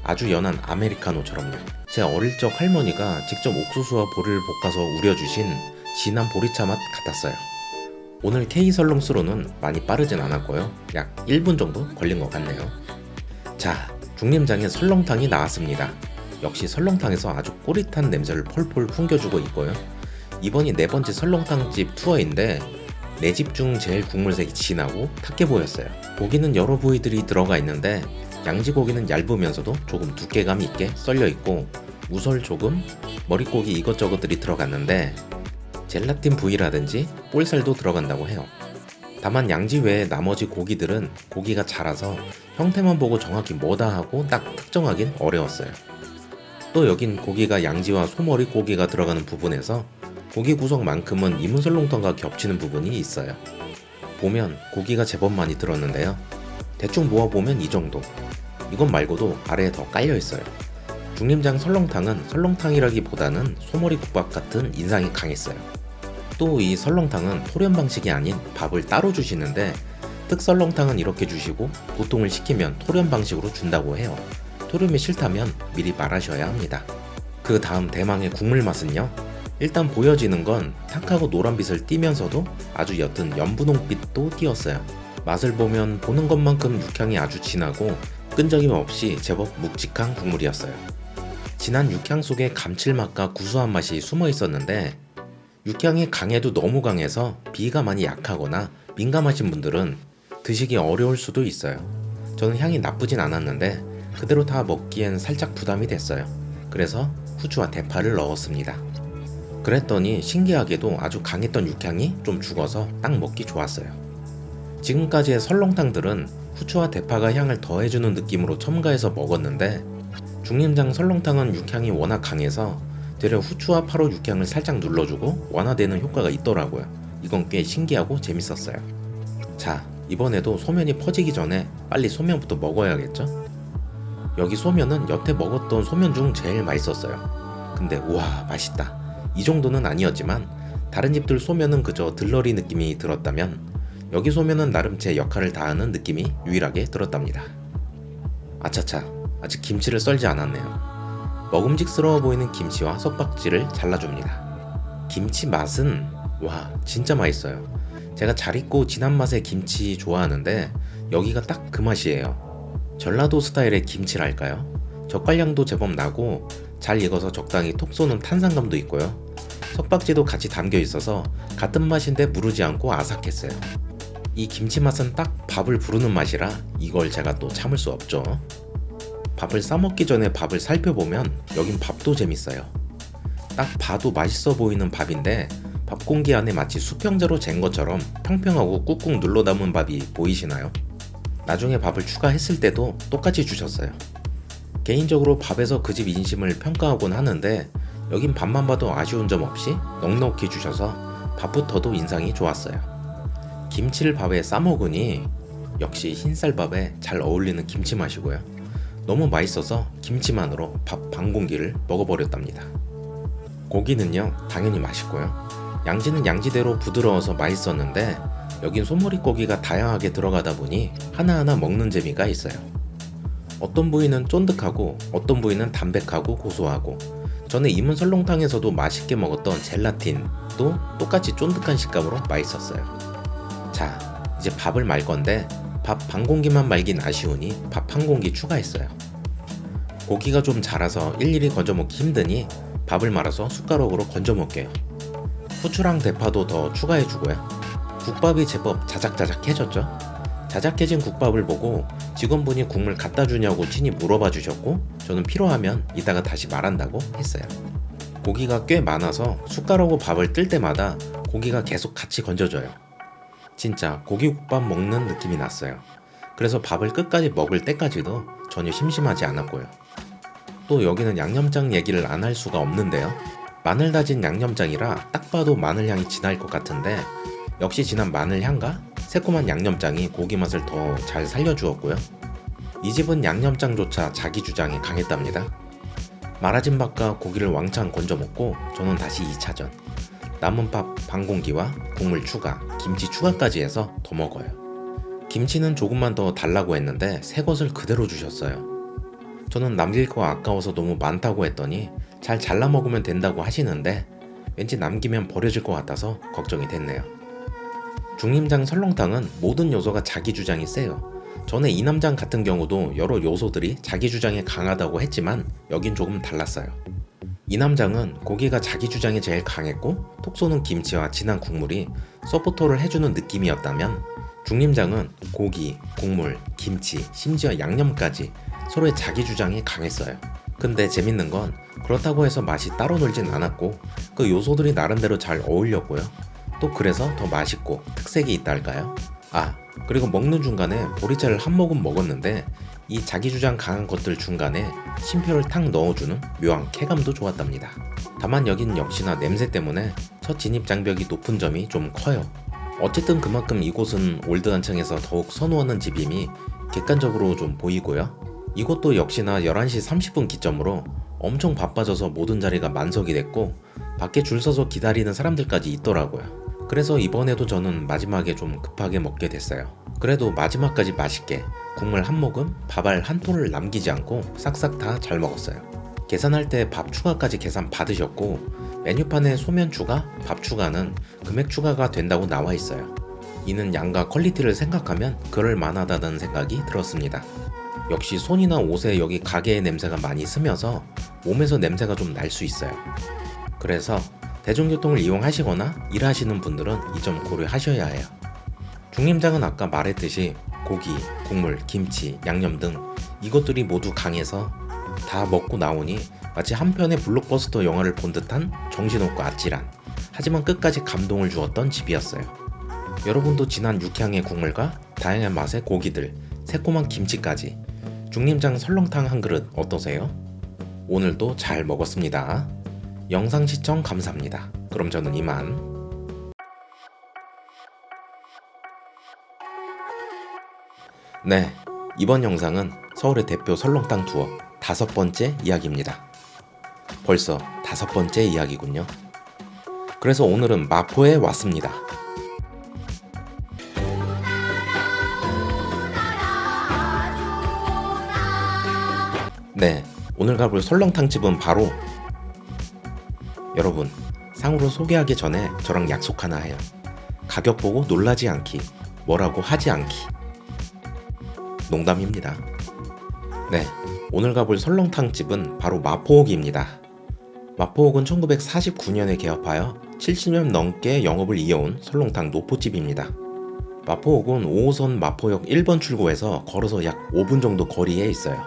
아주 연한 아메리카노처럼요. 제 어릴 적 할머니가 직접 옥수수와 보리를 볶아서 우려주신 진한 보리차 맛 같았어요. 오늘 K 설렁스로는 많이 빠르진 않았고요. 약 1분 정도 걸린 것 같네요. 자, 중림장에 설렁탕이 나왔습니다. 역시 설렁탕에서 아주 꼬릿한 냄새를 폴폴 풍겨주고 있고요. 이번이 4번째 설렁탕집 투어인데 4집 중 제일 국물색이 진하고 탁해 보였어요. 고기는 여러 부위들이 들어가 있는데 양지고기는 얇으면서도 조금 두께감 있게 썰려 있고 우설 조금, 머릿고기 이것저것들이 들어갔는데 젤라틴 부위라든지 볼살도 들어간다고 해요. 다만 양지 외에 나머지 고기들은 고기가 자라서 형태만 보고 정확히 뭐다 하고 딱 특정하긴 어려웠어요. 또 여긴 고기가 양지와 소머리 고기가 들어가는 부분에서 고기 구성만큼은 이문설렁탕과 겹치는 부분이 있어요. 보면 고기가 제법 많이 들었는데요. 대충 모아보면 이 정도. 이것 말고도 아래에 더 깔려 있어요. 중림장 설렁탕은 설렁탕이라기보다는 소머리국밥 같은 인상이 강했어요. 또 이 설렁탕은 토련 방식이 아닌 밥을 따로 주시는데 특설렁탕은 이렇게 주시고 보통을 시키면 토련 방식으로 준다고 해요. 토렴이 싫다면 미리 말하셔야 합니다. 그 다음 대망의 국물 맛은요. 일단 보여지는 건 탁하고 노란빛을 띠면서도 아주 옅은 연분홍빛도 띄었어요. 맛을 보면 보는 것만큼 육향이 아주 진하고 끈적임 없이 제법 묵직한 국물이었어요. 진한 육향 속에 감칠맛과 구수한 맛이 숨어 있었는데 육향이 강해도 너무 강해서 비위가 많이 약하거나 민감하신 분들은 드시기 어려울 수도 있어요. 저는 향이 나쁘진 않았는데 그대로 다 먹기엔 살짝 부담이 됐어요. 그래서 후추와 대파를 넣었습니다. 그랬더니 신기하게도 아주 강했던 육향이 좀 죽어서 딱 먹기 좋았어요. 지금까지의 설렁탕들은 후추와 대파가 향을 더해주는 느낌으로 첨가해서 먹었는데 중림장 설렁탕은 육향이 워낙 강해서 되려 후추와 파로 육향을 살짝 눌러주고 완화되는 효과가 있더라고요. 이건 꽤 신기하고 재밌었어요. 자, 이번에도 소면이 퍼지기 전에 빨리 소면부터 먹어야겠죠? 여기 소면은 여태 먹었던 소면 중 제일 맛있었어요. 근데 우와 맛있다. 이 정도는 아니었지만 다른 집들 소면은 그저 들러리 느낌이 들었다면 여기 소면은 나름 제 역할을 다하는 느낌이 유일하게 들었답니다. 아차차, 아직 김치를 썰지 않았네요. 먹음직스러워 보이는 김치와 석박지를 잘라줍니다. 김치 맛은 와 진짜 맛있어요. 제가 잘 익고 진한 맛의 김치 좋아하는데 여기가 딱 그 맛이에요. 전라도 스타일의 김치랄까요? 젓갈향도 제법 나고 잘 익어서 적당히 톡 쏘는 탄산감도 있고요. 석박지도 같이 담겨 있어서 같은 맛인데 무르지 않고 아삭했어요. 이 김치 맛은 딱 밥을 부르는 맛이라 이걸 제가 또 참을 수 없죠. 밥을 싸먹기 전에 밥을 살펴보면 여긴 밥도 재밌어요. 딱 봐도 맛있어 보이는 밥인데 밥 공기 안에 마치 수평자로 잰 것처럼 평평하고 꾹꾹 눌러 담은 밥이 보이시나요? 나중에 밥을 추가했을 때도 똑같이 주셨어요. 개인적으로 밥에서 그 집 인심을 평가하곤 하는데 여긴 밥만 봐도 아쉬운 점 없이 넉넉히 주셔서 밥부터도 인상이 좋았어요. 김치를 밥에 싸먹으니 역시 흰쌀밥에 잘 어울리는 김치 맛이고요. 너무 맛있어서 김치만으로 밥 반 공기를 먹어버렸답니다. 고기는요 당연히 맛있고요. 양지는 양지대로 부드러워서 맛있었는데 여긴 소머리 고기가 다양하게 들어가다 보니 하나하나 먹는 재미가 있어요. 어떤 부위는 쫀득하고 어떤 부위는 담백하고 고소하고 전에 이문 설렁탕에서도 맛있게 먹었던 젤라틴도 똑같이 쫀득한 식감으로 맛있었어요. 자, 이제 밥을 말 건데 밥 반 공기만 말긴 아쉬우니 밥 한 공기 추가했어요. 고기가 좀 자라서 일일이 건져 먹기 힘드니 밥을 말아서 숟가락으로 건져 먹게요. 후추랑 대파도 더 추가해주고요. 국밥이 제법 자작자작해졌죠? 자작해진 국밥을 보고 직원분이 국물 갖다 주냐고 친히 물어봐 주셨고 저는 필요하면 이따가 다시 말한다고 했어요. 고기가 꽤 많아서 숟가락으로 밥을 뜰 때마다 고기가 계속 같이 건져져요. 진짜 고기국밥 먹는 느낌이 났어요. 그래서 밥을 끝까지 먹을 때까지도 전혀 심심하지 않았고요. 또 여기는 양념장 얘기를 안 할 수가 없는데요. 마늘 다진 양념장이라 딱 봐도 마늘 향이 진할 것 같은데 역시 진한 마늘 향과 새콤한 양념장이 고기 맛을 더 잘 살려주었고요. 이 집은 양념장조차 자기 주장이 강했답니다. 말아진 밥과 고기를 왕창 건져 먹고 저는 다시 2차전. 남은 밥 반 공기와 국물 추가, 김치 추가까지 해서 더 먹어요. 김치는 조금만 더 달라고 했는데 새 것을 그대로 주셨어요. 저는 남길 거 아까워서 너무 많다고 했더니 잘 잘라 먹으면 된다고 하시는데 왠지 남기면 버려질 것 같아서 걱정이 됐네요. 중림장 설렁탕은 모든 요소가 자기 주장이 세요. 전에 이남장 같은 경우도 여러 요소들이 자기 주장에 강하다고 했지만 여긴 조금 달랐어요. 이남장은 고기가 자기 주장이 제일 강했고 톡 쏘는 김치와 진한 국물이 서포터를 해주는 느낌이었다면 중림장은 고기, 국물, 김치, 심지어 양념까지 서로의 자기 주장이 강했어요. 근데 재밌는 건 그렇다고 해서 맛이 따로 놀진 않았고 그 요소들이 나름대로 잘 어울렸고요. 또 그래서 더 맛있고 특색이 있다 할까요? 그리고 먹는 중간에 보리차를 한 모금 먹었는데 이 자기 주장 강한 것들 중간에 심표를 탁 넣어주는 묘한 쾌감도 좋았답니다. 다만 여긴 역시나 냄새 때문에 첫 진입 장벽이 높은 점이 좀 커요. 어쨌든 그만큼 이곳은 올드한 층에서 더욱 선호하는 집임이 객관적으로 좀 보이고요. 이곳도 역시나 11시 30분 기점으로 엄청 바빠져서 모든 자리가 만석이 됐고 밖에 줄 서서 기다리는 사람들까지 있더라고요. 그래서 이번에도 저는 마지막에 좀 급하게 먹게 됐어요. 그래도 마지막까지 맛있게 국물 한 모금, 밥알 한 톨을 남기지 않고 싹싹 다 잘 먹었어요. 계산할 때 밥 추가까지 계산 받으셨고 메뉴판에 소면 추가, 밥 추가는 금액 추가가 된다고 나와 있어요. 이는 양과 퀄리티를 생각하면 그럴 만하다는 생각이 들었습니다. 역시 손이나 옷에 여기 가게의 냄새가 많이 스며서 몸에서 냄새가 좀 날 수 있어요. 그래서 대중교통을 이용하시거나 일하시는 분들은 이 점 고려하셔야 해요. 중림장은 아까 말했듯이 고기, 국물, 김치, 양념 등 이것들이 모두 강해서 다 먹고 나오니 마치 한 편의 블록버스터 영화를 본 듯한 정신없고 아찔한, 하지만 끝까지 감동을 주었던 집이었어요. 여러분도 진한 육향의 국물과 다양한 맛의 고기들, 새콤한 김치까지 중림장 설렁탕 한 그릇 어떠세요? 오늘도 잘 먹었습니다. 영상 시청 감사합니다. 그럼 저는 이만. 네, 이번 영상은 서울의 대표 설렁탕 투어 5번째 이야기입니다. 벌써 5번째 이야기군요. 그래서 오늘은 마포에 왔습니다. 네, 오늘 가볼 설렁탕 집은 바로, 여러분, 상으로 소개하기 전에 저랑 약속 하나 해요. 가격 보고 놀라지 않기, 뭐라고 하지 않기. 농담입니다. 네, 오늘 가볼 설렁탕 집은 바로 마포옥입니다. 마포옥은 1949년에 개업하여 70년 넘게 영업을 이어온 설렁탕 노포집입니다. 마포옥은 5호선 마포역 1번 출구에서 걸어서 약 5분 정도 거리에 있어요.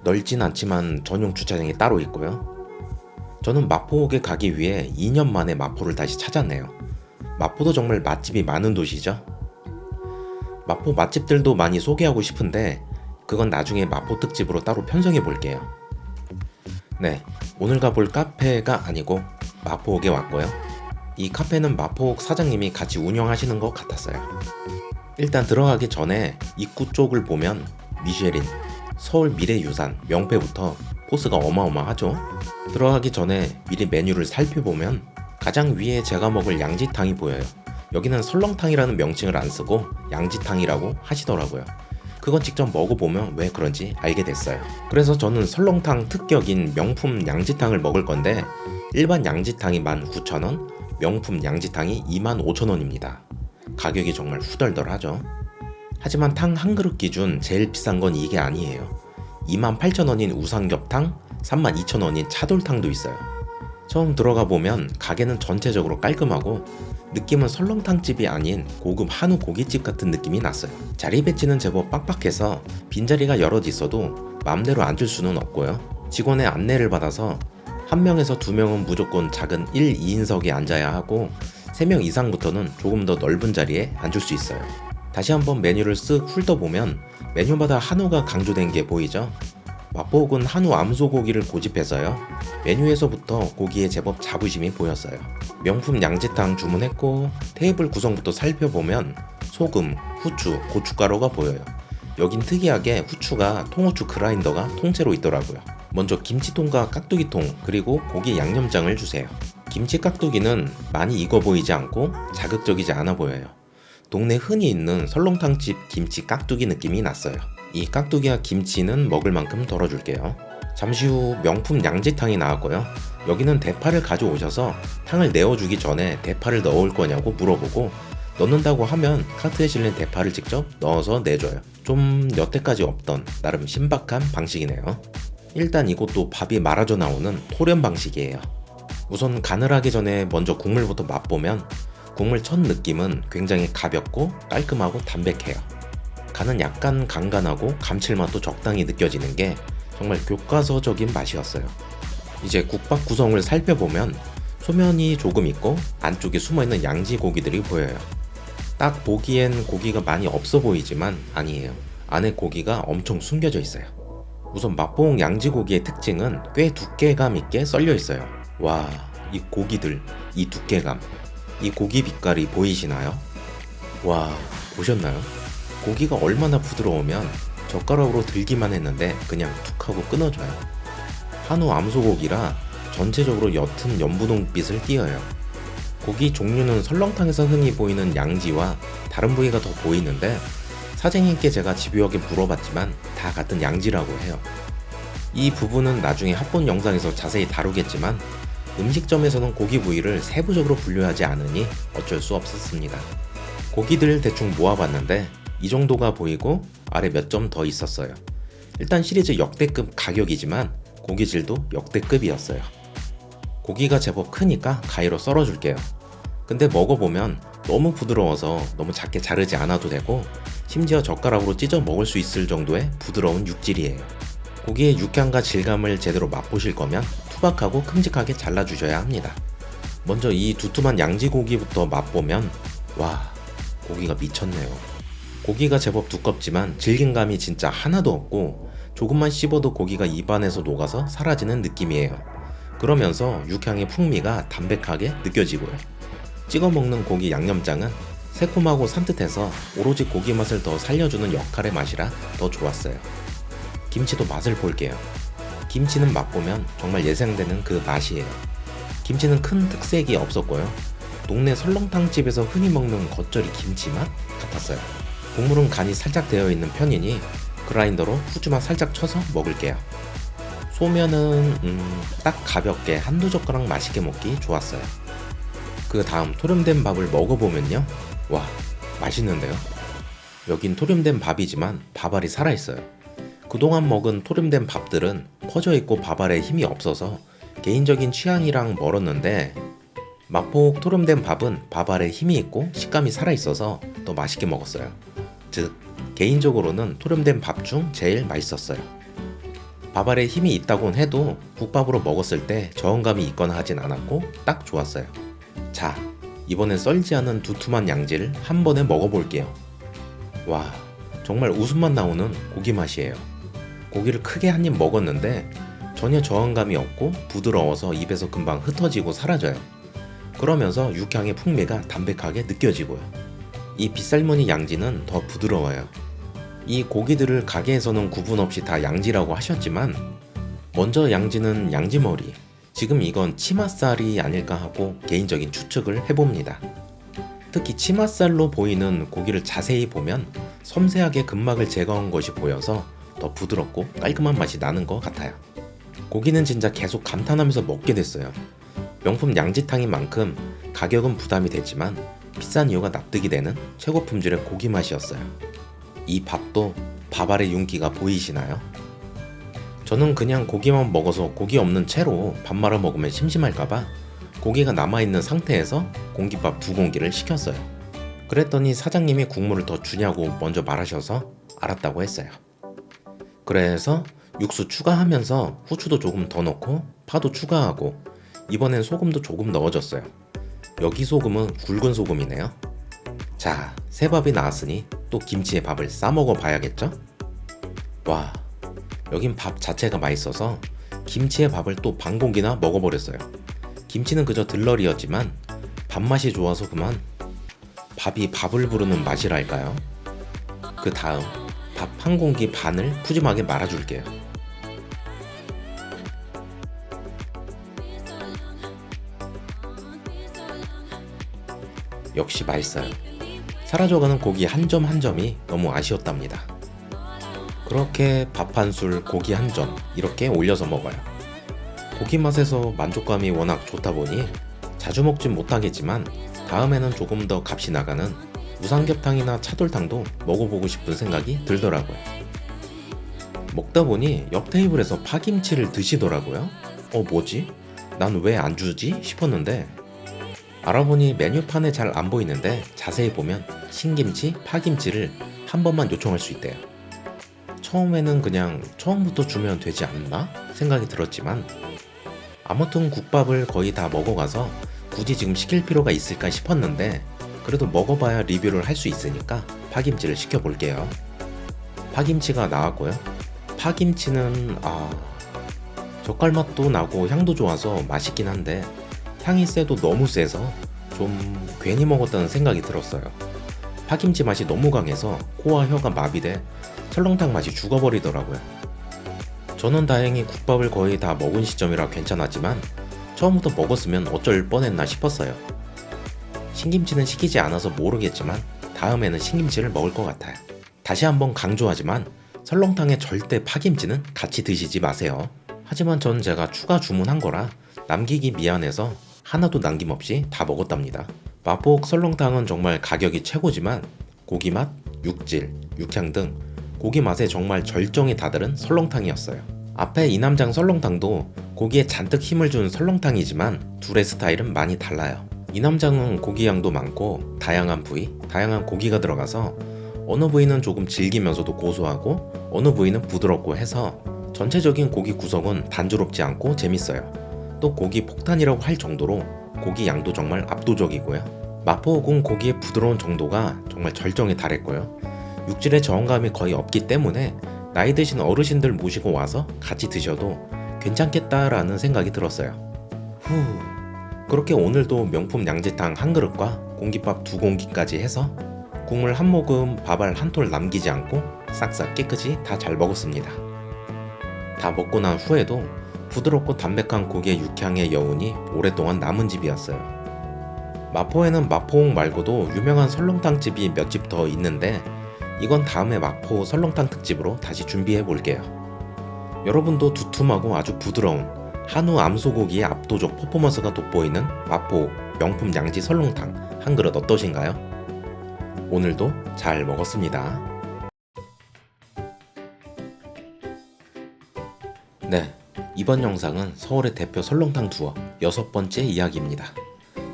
넓진 않지만 전용 주차장이 따로 있고요. 저는 마포옥에 가기 위해 2년 만에 마포를 다시 찾았네요. 마포도 정말 맛집이 많은 도시죠. 마포 맛집들도 많이 소개하고 싶은데 그건 나중에 마포 특집으로 따로 편성해 볼게요. 네, 오늘 가볼 카페가 아니고 마포옥에 왔고요. 이 카페는 마포옥 사장님이 같이 운영하시는 것 같았어요. 일단 들어가기 전에 입구 쪽을 보면 미쉐린, 서울 미래유산, 명패부터 포스가 어마어마하죠. 들어가기 전에 미리 메뉴를 살펴보면 가장 위에 제가 먹을 양지탕이 보여요. 여기는 설렁탕이라는 명칭을 안 쓰고 양지탕이라고 하시더라고요. 그건 직접 먹어보면 왜 그런지 알게 됐어요. 그래서 저는 설렁탕 특격인 명품 양지탕을 먹을 건데 일반 양지탕이 19,000원, 명품 양지탕이 25,000원입니다. 가격이 정말 후덜덜하죠. 하지만 탕 한 그릇 기준 제일 비싼 건 이게 아니에요. 28,000원인 우삼겹탕, 32,000원인 차돌탕도 있어요. 처음 들어가 보면 가게는 전체적으로 깔끔하고 느낌은 설렁탕집이 아닌 고급 한우 고깃집 같은 느낌이 났어요. 자리 배치는 제법 빡빡해서 빈자리가 여럿 있어도 마음대로 앉을 수는 없고요. 직원의 안내를 받아서 1명에서 2명은 무조건 작은 1, 2인석에 앉아야 하고 3명 이상부터는 조금 더 넓은 자리에 앉을 수 있어요. 다시 한번 메뉴를 쓱 훑어보면 메뉴마다 한우가 강조된 게 보이죠? 마포옥은 한우 암소고기를 고집해서요. 메뉴에서부터 고기에 제법 자부심이 보였어요. 명품 양지탕 주문했고 테이블 구성부터 살펴보면 소금, 후추, 고춧가루가 보여요. 여긴 특이하게 후추가 통후추 그라인더가 통째로 있더라고요. 먼저 김치통과 깍두기통 그리고 고기 양념장을 주세요. 김치 깍두기는 많이 익어 보이지 않고 자극적이지 않아 보여요. 동네 흔히 있는 설렁탕집 김치 깍두기 느낌이 났어요. 이 깍두기와 김치는 먹을 만큼 덜어줄게요. 잠시 후 명품 양지탕이 나왔고요. 여기는 대파를 가져오셔서 탕을 내어주기 전에 대파를 넣을 거냐고 물어보고 넣는다고 하면 카트에 실린 대파를 직접 넣어서 내줘요. 좀 여태까지 없던 나름 신박한 방식이네요. 일단 이것도 밥이 말아져 나오는 토렴 방식이에요. 우선 간을 하기 전에 먼저 국물부터 맛보면 국물 첫 느낌은 굉장히 가볍고 깔끔하고 담백해요. 간은 약간 간간하고 감칠맛도 적당히 느껴지는 게 정말 교과서적인 맛이었어요. 이제 국밥 구성을 살펴보면 소면이 조금 있고 안쪽에 숨어있는 양지 고기들이 보여요. 딱 보기엔 고기가 많이 없어 보이지만 아니에요. 안에 고기가 엄청 숨겨져 있어요. 우선 마포옥 양지고기의 특징은 꽤 두께감 있게 썰려 있어요. 와, 이 고기들, 이 두께감, 이 고기 빛깔이 보이시나요? 와, 보셨나요? 고기가 얼마나 부드러우면 젓가락으로 들기만 했는데 그냥 툭 하고 끊어져요. 한우 암소고기라 전체적으로 옅은 연분홍빛을 띄어요. 고기 종류는 설렁탕에서 흔히 보이는 양지와 다른 부위가 더 보이는데 사장님께 제가 집요하게 물어봤지만 다 같은 양지라고 해요. 이 부분은 나중에 합본 영상에서 자세히 다루겠지만 음식점에서는 고기 부위를 세부적으로 분류하지 않으니 어쩔 수 없었습니다. 고기들 대충 모아봤는데 이 정도가 보이고 아래 몇 점 더 있었어요. 일단 시리즈 역대급 가격이지만 고기질도 역대급이었어요. 고기가 제법 크니까 가위로 썰어줄게요. 근데 먹어보면 너무 부드러워서 너무 작게 자르지 않아도 되고 심지어 젓가락으로 찢어 먹을 수 있을 정도의 부드러운 육질이에요. 고기의 육향과 질감을 제대로 맛보실 거면 투박하고 큼직하게 잘라주셔야 합니다. 먼저 이 두툼한 양지고기부터 맛보면 와, 고기가 미쳤네요. 고기가 제법 두껍지만 질긴감이 진짜 하나도 없고 조금만 씹어도 고기가 입안에서 녹아서 사라지는 느낌이에요. 그러면서 육향의 풍미가 담백하게 느껴지고요. 찍어 먹는 고기 양념장은 새콤하고 산뜻해서 오로지 고기 맛을 더 살려주는 역할의 맛이라 더 좋았어요. 김치도 맛을 볼게요. 김치는 맛보면 정말 예상되는 그 맛이에요. 김치는 큰 특색이 없었고요. 동네 설렁탕집에서 흔히 먹는 겉절이 김치 맛 같았어요. 국물은 간이 살짝 되어 있는 편이니 그라인더로 후추만 살짝 쳐서 먹을게요. 소면은 딱 가볍게 한두 젓가락 맛있게 먹기 좋았어요. 그 다음 토렴된 밥을 먹어보면요, 와, 맛있는데요? 여긴 토렴된 밥이지만 밥알이 살아있어요. 그동안 먹은 토렴된 밥들은 퍼져있고 밥알에 힘이 없어서 개인적인 취향이랑 멀었는데 마포 토렴된 밥은 밥알에 힘이 있고 식감이 살아있어서 더 맛있게 먹었어요. 즉, 개인적으로는 토렴된 밥 중 제일 맛있었어요. 밥알에 힘이 있다곤 해도 국밥으로 먹었을 때 저온감이 있거나 하진 않았고 딱 좋았어요. 자, 이번엔 썰지 않은 두툼한 양지를 한 번에 먹어볼게요. 와, 정말 웃음만 나오는 고기 맛이에요. 고기를 크게 한 입 먹었는데 전혀 저항감이 없고 부드러워서 입에서 금방 흩어지고 사라져요. 그러면서 육향의 풍미가 담백하게 느껴지고요. 이 빗살무늬 양지는 더 부드러워요. 이 고기들을 가게에서는 구분 없이 다 양지라고 하셨지만 먼저 양지는 양지머리, 지금 이건 치맛살이 아닐까 하고 개인적인 추측을 해봅니다. 특히 치맛살로 보이는 고기를 자세히 보면 섬세하게 근막을 제거한 것이 보여서 더 부드럽고 깔끔한 맛이 나는 것 같아요. 고기는 진짜 계속 감탄하면서 먹게 됐어요. 명품 양지탕인 만큼 가격은 부담이 됐지만 비싼 이유가 납득이 되는 최고 품질의 고기 맛이었어요. 이 밥도 밥알의 윤기가 보이시나요? 저는 그냥 고기만 먹어서 고기 없는 채로 밥 말아 먹으면 심심할까봐 고기가 남아있는 상태에서 공깃밥 2공기를 시켰어요. 그랬더니 사장님이 국물을 더 주냐고 먼저 말하셔서 알았다고 했어요. 그래서 육수 추가하면서 후추도 조금 더 넣고 파도 추가하고 이번엔 소금도 조금 넣어줬어요. 여기 소금은 굵은 소금이네요. 자, 새 밥이 나왔으니 또 김치에 밥을 싸먹어 봐야겠죠? 와, 여긴 밥 자체가 맛있어서 김치에 밥을 또 반 공기나 먹어버렸어요. 김치는 그저 들러리였지만 밥맛이 좋아서 그만 밥이 밥을 부르는 맛이랄까요? 그 다음 밥 한 공기 반을 푸짐하게 말아줄게요. 역시 맛있어요. 사라져가는 고기 한 점 한 점이 너무 아쉬웠답니다. 그렇게 밥 한 술, 고기 한 점 이렇게 올려서 먹어요. 고기 맛에서 만족감이 워낙 좋다 보니 자주 먹진 못하겠지만 다음에는 조금 더 값이 나가는 우삼겹탕이나 차돌탕도 먹어보고 싶은 생각이 들더라고요. 먹다 보니 옆 테이블에서 파김치를 드시더라고요. 뭐지? 난 왜 안 주지? 싶었는데 알아보니 메뉴판에 잘 안 보이는데 자세히 보면 신김치, 파김치를 한 번만 요청할 수 있대요. 처음에는 그냥 처음부터 주면 되지 않나 생각이 들었지만 아무튼 국밥을 거의 다 먹어가서 굳이 지금 시킬 필요가 있을까 싶었는데 그래도 먹어봐야 리뷰를 할 수 있으니까 파김치를 시켜볼게요. 파김치가 나왔고요. 파김치는 젓갈 맛도 나고 향도 좋아서 맛있긴 한데 향이 세도 너무 세서 좀 괜히 먹었다는 생각이 들었어요. 파김치 맛이 너무 강해서 코와 혀가 마비돼 설렁탕 맛이 죽어버리더라고요. 저는 다행히 국밥을 거의 다 먹은 시점이라 괜찮았지만 처음부터 먹었으면 어쩔 뻔했나 싶었어요. 신김치는 시키지 않아서 모르겠지만 다음에는 신김치를 먹을 것 같아요. 다시 한번 강조하지만 설렁탕에 절대 파김치는 같이 드시지 마세요. 하지만 전 제가 추가 주문한 거라 남기기 미안해서 하나도 남김없이 다 먹었답니다. 마포옥 설렁탕은 정말 가격이 최고지만 고기 맛, 육질, 육향 등 고기 맛에 정말 절정에 다다른 설렁탕이었어요. 앞에 이남장 설렁탕도 고기에 잔뜩 힘을 준 설렁탕이지만 둘의 스타일은 많이 달라요. 이남장은 고기 양도 많고 다양한 부위, 다양한 고기가 들어가서 어느 부위는 조금 질기면서도 고소하고 어느 부위는 부드럽고 해서 전체적인 고기 구성은 단조롭지 않고 재밌어요. 또 고기 폭탄이라고 할 정도로 고기 양도 정말 압도적이고요. 마포옥은 고기의 부드러운 정도가 정말 절정에 달했고요. 육질의 저항감이 거의 없기 때문에 나이 드신 어르신들 모시고 와서 같이 드셔도 괜찮겠다라는 생각이 들었어요. 그렇게 오늘도 명품 양지탕 한 그릇과 공깃밥 2공기까지 해서 국물 한 모금, 밥알 한 톨 남기지 않고 싹싹 깨끗이 다 잘 먹었습니다. 다 먹고 난 후에도 부드럽고 담백한 고기의 육향의 여운이 오랫동안 남은 집이었어요. 마포에는 마포옥 말고도 유명한 설렁탕 집이 몇 집 더 있는데 이건 다음에 마포 설렁탕 특집으로 다시 준비해 볼게요. 여러분도 두툼하고 아주 부드러운 한우 암소고기의 압도적 퍼포먼스가 돋보이는 마포 명품 양지 설렁탕 한 그릇 어떠신가요? 오늘도 잘 먹었습니다. 네, 이번 영상은 서울의 대표 설렁탕 투어 6번째 이야기입니다.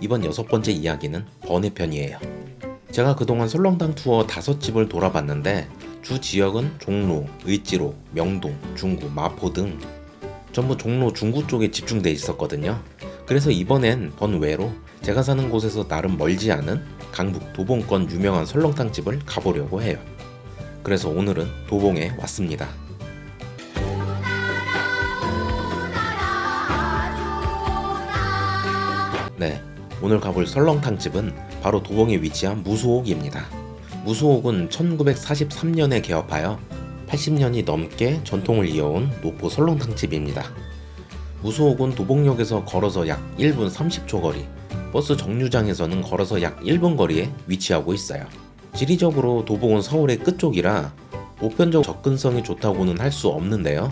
이번 6번째 이야기는 번외편이에요. 제가 그동안 설렁탕 투어 5집을 돌아봤는데 주 지역은 종로, 을지로, 명동, 중구, 마포 등 전부 종로, 중구 쪽에 집중돼 있었거든요. 그래서 이번엔 번외로 제가 사는 곳에서 나름 멀지 않은 강북 도봉권 유명한 설렁탕 집을 가보려고 해요. 그래서 오늘은 도봉에 왔습니다. 네, 오늘 가볼 설렁탕 집은 바로 도봉에 위치한 무수옥입니다. 무수옥은 1943년에 개업하여 80년이 넘게 전통을 이어온 노포 설렁탕 집입니다. 무수옥은 도봉역에서 걸어서 약 1분 30초 거리, 버스 정류장에서는 걸어서 약 1분 거리에 위치하고 있어요. 지리적으로 도봉은 서울의 끝쪽이라 보편적 접근성이 좋다고는 할 수 없는데요.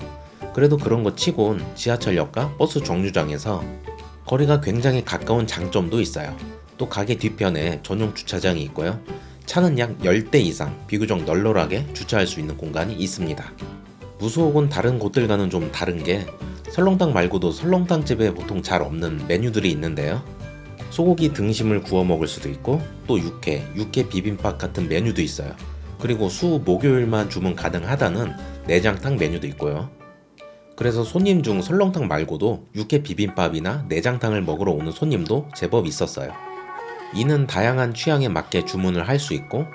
그래도 그런 거 치곤 지하철역과 버스 정류장에서 거리가 굉장히 가까운 장점도 있어요. 또 가게 뒤편에 전용 주차장이 있고요. 차는 약 10대 이상 비교적 널널하게 주차할 수 있는 공간이 있습니다. 무수옥은 다른 곳들과는 좀 다른 게 설렁탕 말고도 설렁탕집에 보통 잘 없는 메뉴들이 있는데요. 소고기 등심을 구워 먹을 수도 있고 또 육회 비빔밥 같은 메뉴도 있어요. 그리고 수 목요일만 주문 가능하다는 내장탕 메뉴도 있고요. 그래서 손님 중 설렁탕 말고도 육회 비빔밥이나 내장탕을 먹으러 오는 손님도 제법 있었어요. 이는 다양한 취향에 맞게 주문을 할 수 있고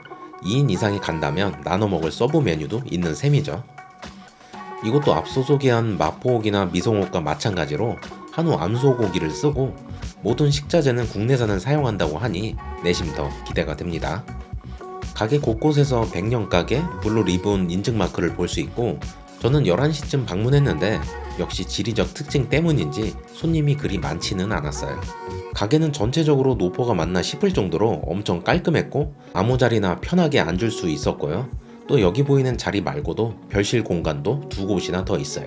2인 이상이 간다면 나눠 먹을 서브 메뉴도 있는 셈이죠. 이것도 앞서 소개한 마포옥이나 미성옥과 마찬가지로 한우 암소고기를 쓰고 모든 식자재는 국내산을 사용한다고 하니 내심 더 기대가 됩니다. 가게 곳곳에서 100년 가게 블루 리본 인증 마크를 볼 수 있고 저는 11시쯤 방문했는데 역시 지리적 특징 때문인지 손님이 그리 많지는 않았어요. 가게는 전체적으로 노포가 맞나 싶을 정도로 엄청 깔끔했고 아무 자리나 편하게 앉을 수 있었고요. 또 여기 보이는 자리 말고도 별실 공간도 2곳이나 더 있어요.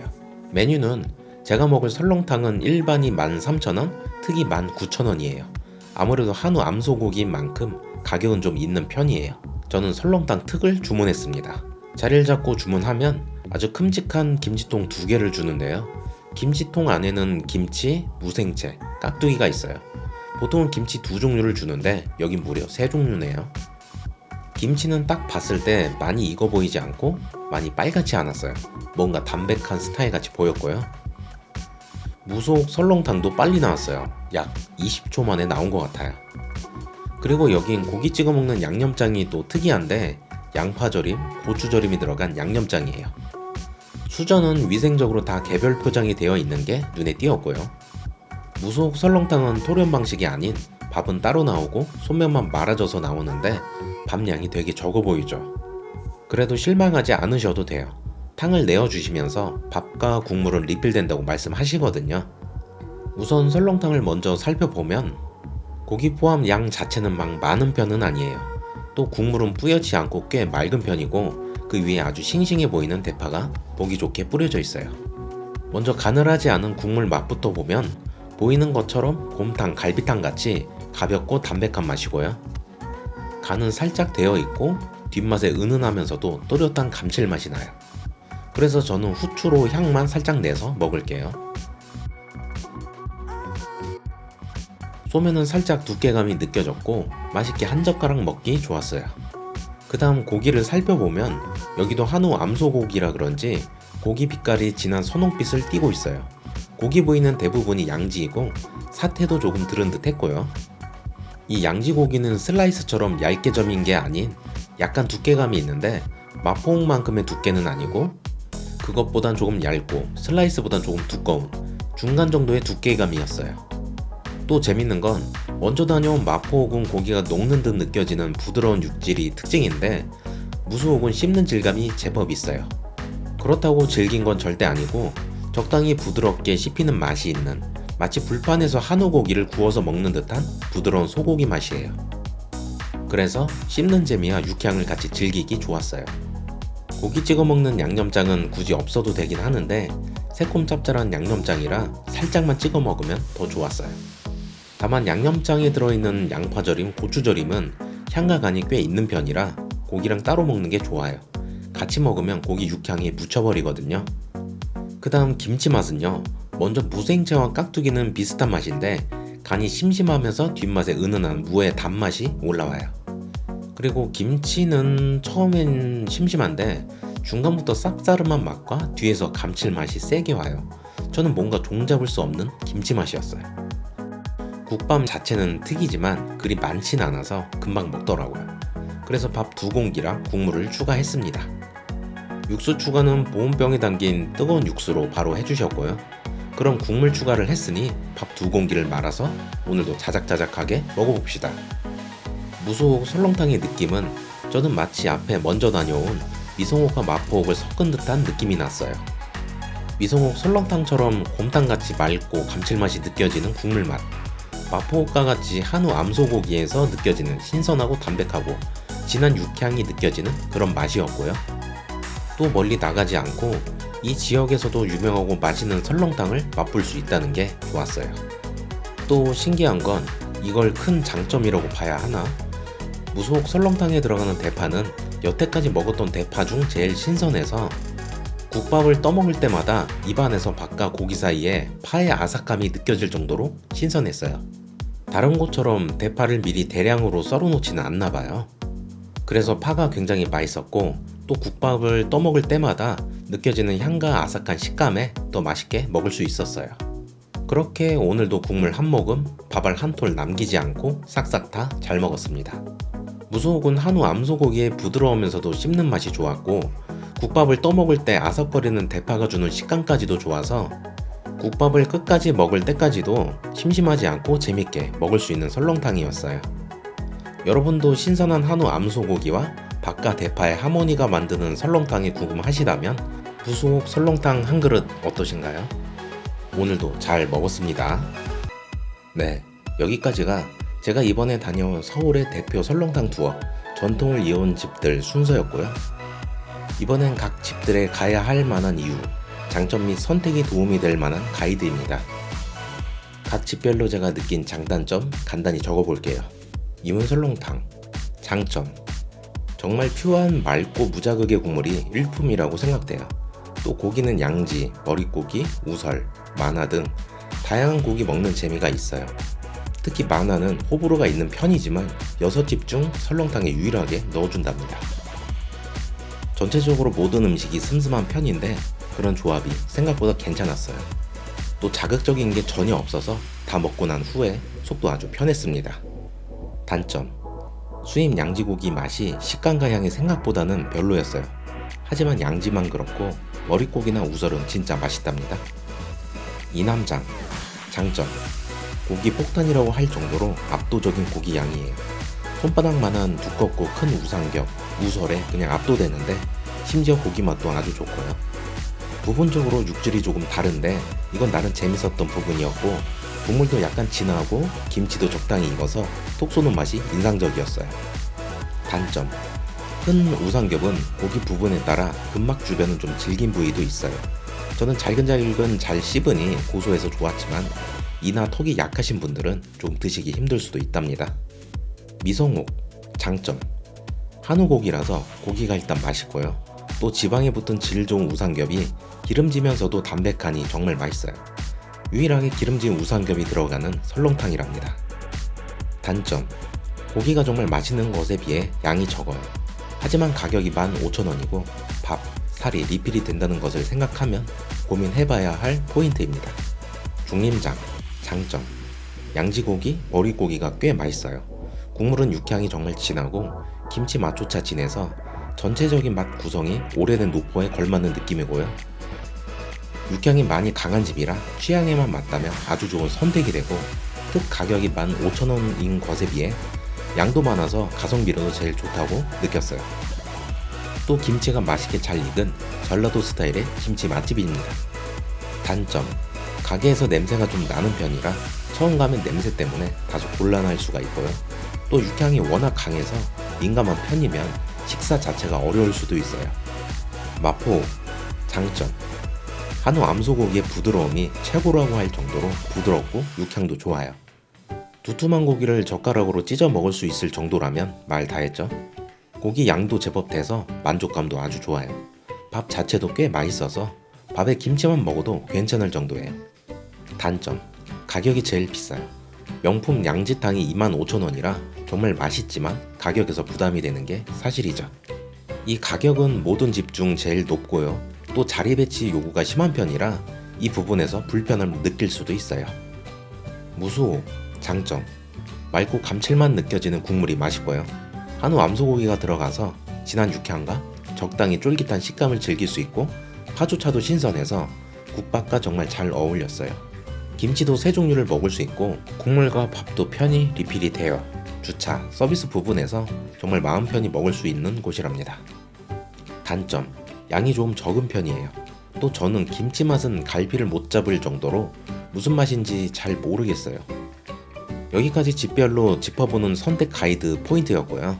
메뉴는 제가 먹을 설렁탕은 일반이 13,000원, 특이 19,000원이에요. 아무래도 한우 암소고기인 만큼 가격은 좀 있는 편이에요. 저는 설렁탕 특을 주문했습니다. 자리를 잡고 주문하면 아주 큼직한 김치통 2개를 주는데요. 김치통 안에는 김치, 무생채, 깍두기가 있어요. 보통은 김치 2종류를 주는데 여긴 무려 3종류네요. 김치는 딱 봤을 때 많이 익어 보이지 않고 많이 빨갛지 않았어요. 뭔가 담백한 스타일 같이 보였고요. 무속 설렁탕도 빨리 나왔어요. 약 20초 만에 나온 것 같아요. 그리고 여긴 고기 찍어 먹는 양념장이 또 특이한데 양파절임, 고추절임이 들어간 양념장이에요. 수저는 위생적으로 다 개별 포장이 되어 있는 게 눈에 띄었고요. 무속 설렁탕은 토렴 방식이 아닌 밥은 따로 나오고 소면만 말아져서 나오는데 밥량이 되게 적어 보이죠. 그래도 실망하지 않으셔도 돼요. 탕을 내어주시면서 밥과 국물은 리필된다고 말씀하시거든요. 우선 설렁탕을 먼저 살펴보면 고기 포함 양 자체는 막 많은 편은 아니에요. 또 국물은 뿌옇지 않고 꽤 맑은 편이고 그 위에 아주 싱싱해 보이는 대파가 보기 좋게 뿌려져 있어요. 먼저 가늘하지 않은 국물 맛부터 보면 보이는 것처럼 곰탕, 갈비탕 같이 가볍고 담백한 맛이고요. 간은 살짝 되어 있고 뒷맛에 은은하면서도 또렷한 감칠맛이 나요. 그래서 저는 후추로 향만 살짝 내서 먹을게요. 소면은 살짝 두께감이 느껴졌고 맛있게 한 젓가락 먹기 좋았어요. 그 다음 고기를 살펴보면 여기도 한우 암소고기라 그런지 고기 빛깔이 진한 선홍빛을 띠고 있어요. 고기 부위는 대부분이 양지이고 사태도 조금 들은 듯 했고요. 이 양지고기는 슬라이스처럼 얇게 점인 게 아닌 약간 두께감이 있는데 마포옥만큼의 두께는 아니고 그것보단 조금 얇고 슬라이스보단 조금 두꺼운 중간 정도의 두께감이었어요. 또 재밌는 건 먼저 다녀온 마포옥은 고기가 녹는 듯 느껴지는 부드러운 육질이 특징인데 무수옥은 씹는 질감이 제법 있어요. 그렇다고 질긴 건 절대 아니고 적당히 부드럽게 씹히는 맛이 있는 마치 불판에서 한우 고기를 구워서 먹는 듯한 부드러운 소고기 맛이에요. 그래서 씹는 재미와 육향을 같이 즐기기 좋았어요. 고기 찍어 먹는 양념장은 굳이 없어도 되긴 하는데 새콤 짭짤한 양념장이라 살짝만 찍어 먹으면 더 좋았어요. 다만 양념장에 들어있는 양파절임, 고추절임은 향과 간이 꽤 있는 편이라 고기랑 따로 먹는 게 좋아요. 같이 먹으면 고기 육향이 묻혀버리거든요. 그 다음 김치 맛은요. 먼저 무생채와 깍두기는 비슷한 맛인데 간이 심심하면서 뒷맛에 은은한 무의 단맛이 올라와요. 그리고 김치는 처음엔 심심한데 중간부터 쌉싸름한 맛과 뒤에서 감칠맛이 세게 와요. 저는 뭔가 종잡을 수 없는 김치 맛이었어요. 국밥 자체는 특이지만 그리 많진 않아서 금방 먹더라고요. 그래서 밥 2공기랑 국물을 추가했습니다. 육수 추가는 보온병에 담긴 뜨거운 육수로 바로 해주셨고요. 그럼 국물 추가를 했으니 밥 2공기를 말아서 오늘도 자작자작하게 먹어봅시다. 무소옥 설렁탕의 느낌은 저는 마치 앞에 먼저 다녀온 미성옥과 마포옥을 섞은 듯한 느낌이 났어요. 미성옥 설렁탕처럼 곰탕같이 맑고 감칠맛이 느껴지는 국물맛, 마포옥과 같이 한우 암소고기에서 느껴지는 신선하고 담백하고 진한 육향이 느껴지는 그런 맛이었고요. 또 멀리 나가지 않고 이 지역에서도 유명하고 맛있는 설렁탕을 맛볼 수 있다는 게 좋았어요. 또 신기한 건 이걸 큰 장점이라고 봐야 하나? 무소옥 설렁탕에 들어가는 대파는 여태까지 먹었던 대파 중 제일 신선해서 국밥을 떠먹을 때마다 입안에서 밥과 고기 사이에 파의 아삭함이 느껴질 정도로 신선했어요. 다른 곳처럼 대파를 미리 대량으로 썰어놓지는 않나봐요. 그래서 파가 굉장히 맛있었고 또 국밥을 떠먹을 때마다 느껴지는 향과 아삭한 식감에 더 맛있게 먹을 수 있었어요. 그렇게 오늘도 국물 한 모금, 밥알 한 톨 남기지 않고 싹싹 다 잘 먹었습니다. 무소옥은 한우 암소고기의 부드러우면서도 씹는 맛이 좋았고 국밥을 떠먹을 때 아삭거리는 대파가 주는 식감까지도 좋아서 국밥을 끝까지 먹을 때까지도 심심하지 않고 재밌게 먹을 수 있는 설렁탕이었어요. 여러분도 신선한 한우 암소고기와 밥과 대파의 하모니가 만드는 설렁탕이 궁금하시다면 무소옥 설렁탕 한 그릇 어떠신가요? 오늘도 잘 먹었습니다. 네, 여기까지가 제가 이번에 다녀온 서울의 대표 설렁탕 투어 전통을 이어온 집들 순서였고요. 이번엔 각 집들에 가야 할 만한 이유, 장점 및 선택이 도움이 될 만한 가이드입니다. 각 집별로 제가 느낀 장단점 간단히 적어볼게요. 이문설렁탕 장점, 정말 퓨어한 맑고 무자극의 국물이 일품이라고 생각돼요. 또 고기는 양지, 머릿고기, 우설, 만화 등 다양한 고기 먹는 재미가 있어요. 특히 만화는 호불호가 있는 편이지만 6집 중 설렁탕에 유일하게 넣어준답니다. 전체적으로 모든 음식이 슴슴한 편인데 그런 조합이 생각보다 괜찮았어요. 또 자극적인 게 전혀 없어서 다 먹고 난 후에 속도 아주 편했습니다. 단점, 수입 양지고기 맛이 식감과 향이 생각보다는 별로였어요. 하지만 양지만 그렇고 머릿고기나 우설은 진짜 맛있답니다. 이남장 장점, 고기 폭탄이라고 할 정도로 압도적인 고기 양이에요. 손바닥만한 두껍고 큰 우삼겹, 우설에 그냥 압도되는데 심지어 고기 맛도 아주 좋고요. 부분적으로 육질이 조금 다른데 이건 나름 재밌었던 부분이었고 국물도 약간 진하고 김치도 적당히 익어서 톡 쏘는 맛이 인상적이었어요. 단점: 큰 우삼겹은 고기 부분에 따라 근막 주변은 좀 질긴 부위도 있어요. 저는 잘근잘근 잘 씹으니 고소해서 좋았지만 이나 턱이 약하신 분들은 좀 드시기 힘들 수도 있답니다. 미성옥 장점: 한우고기라서 고기가 일단 맛있고요. 또 지방에 붙은 질 좋은 우삼겹이 기름지면서도 담백하니 정말 맛있어요. 유일하게 기름진 우삼겹이 들어가는 설렁탕이랍니다. 단점: 고기가 정말 맛있는 것에 비해 양이 적어요. 하지만 가격이 15,000원이고 밥, 살이 리필이 된다는 것을 생각하면 고민해봐야 할 포인트입니다. 중림장 장점: 양지고기, 머릿고기가 꽤 맛있어요. 국물은 육향이 정말 진하고 김치 맛조차 진해서 전체적인 맛 구성이 오래된 노포에 걸맞는 느낌이고요. 육향이 많이 강한 집이라 취향에만 맞다면 아주 좋은 선택이 되고 특 가격이 15,000원인 것에 비해 양도 많아서 가성비로도 제일 좋다고 느꼈어요. 또 김치가 맛있게 잘 익은 전라도 스타일의 김치 맛집입니다. 단점: 가게에서 냄새가 좀 나는 편이라 처음 가면 냄새 때문에 다소 곤란할 수가 있고요. 또 육향이 워낙 강해서 민감한 편이면 식사 자체가 어려울 수도 있어요. 마포 장점: 한우 암소고기의 부드러움이 최고라고 할 정도로 부드럽고 육향도 좋아요. 두툼한 고기를 젓가락으로 찢어 먹을 수 있을 정도라면 말 다했죠. 고기 양도 제법 돼서 만족감도 아주 좋아요. 밥 자체도 꽤 맛있어서 밥에 김치만 먹어도 괜찮을 정도예요. 단점: 가격이 제일 비싸요. 명품 양지탕이 25,000원이라 정말 맛있지만 가격에서 부담이 되는 게 사실이죠. 이 가격은 모든 집 중 제일 높고요. 또 자리 배치 요구가 심한 편이라 이 부분에서 불편함을 느낄 수도 있어요. 무수호 장점: 맑고 감칠맛 느껴지는 국물이 맛있고요. 한우 암소고기가 들어가서 진한 육향과 적당히 쫄깃한 식감을 즐길 수 있고 파조차도 신선해서 국밥과 정말 잘 어울렸어요. 김치도 세 종류를 먹을 수 있고 국물과 밥도 편히 리필이 돼요. 주차, 서비스 부분에서 정말 마음 편히 먹을 수 있는 곳이랍니다. 단점: 양이 좀 적은 편이에요. 또 저는 김치 맛은 갈피를 못 잡을 정도로 무슨 맛인지 잘 모르겠어요. 여기까지 집별로 짚어보는 선택 가이드 포인트였고요.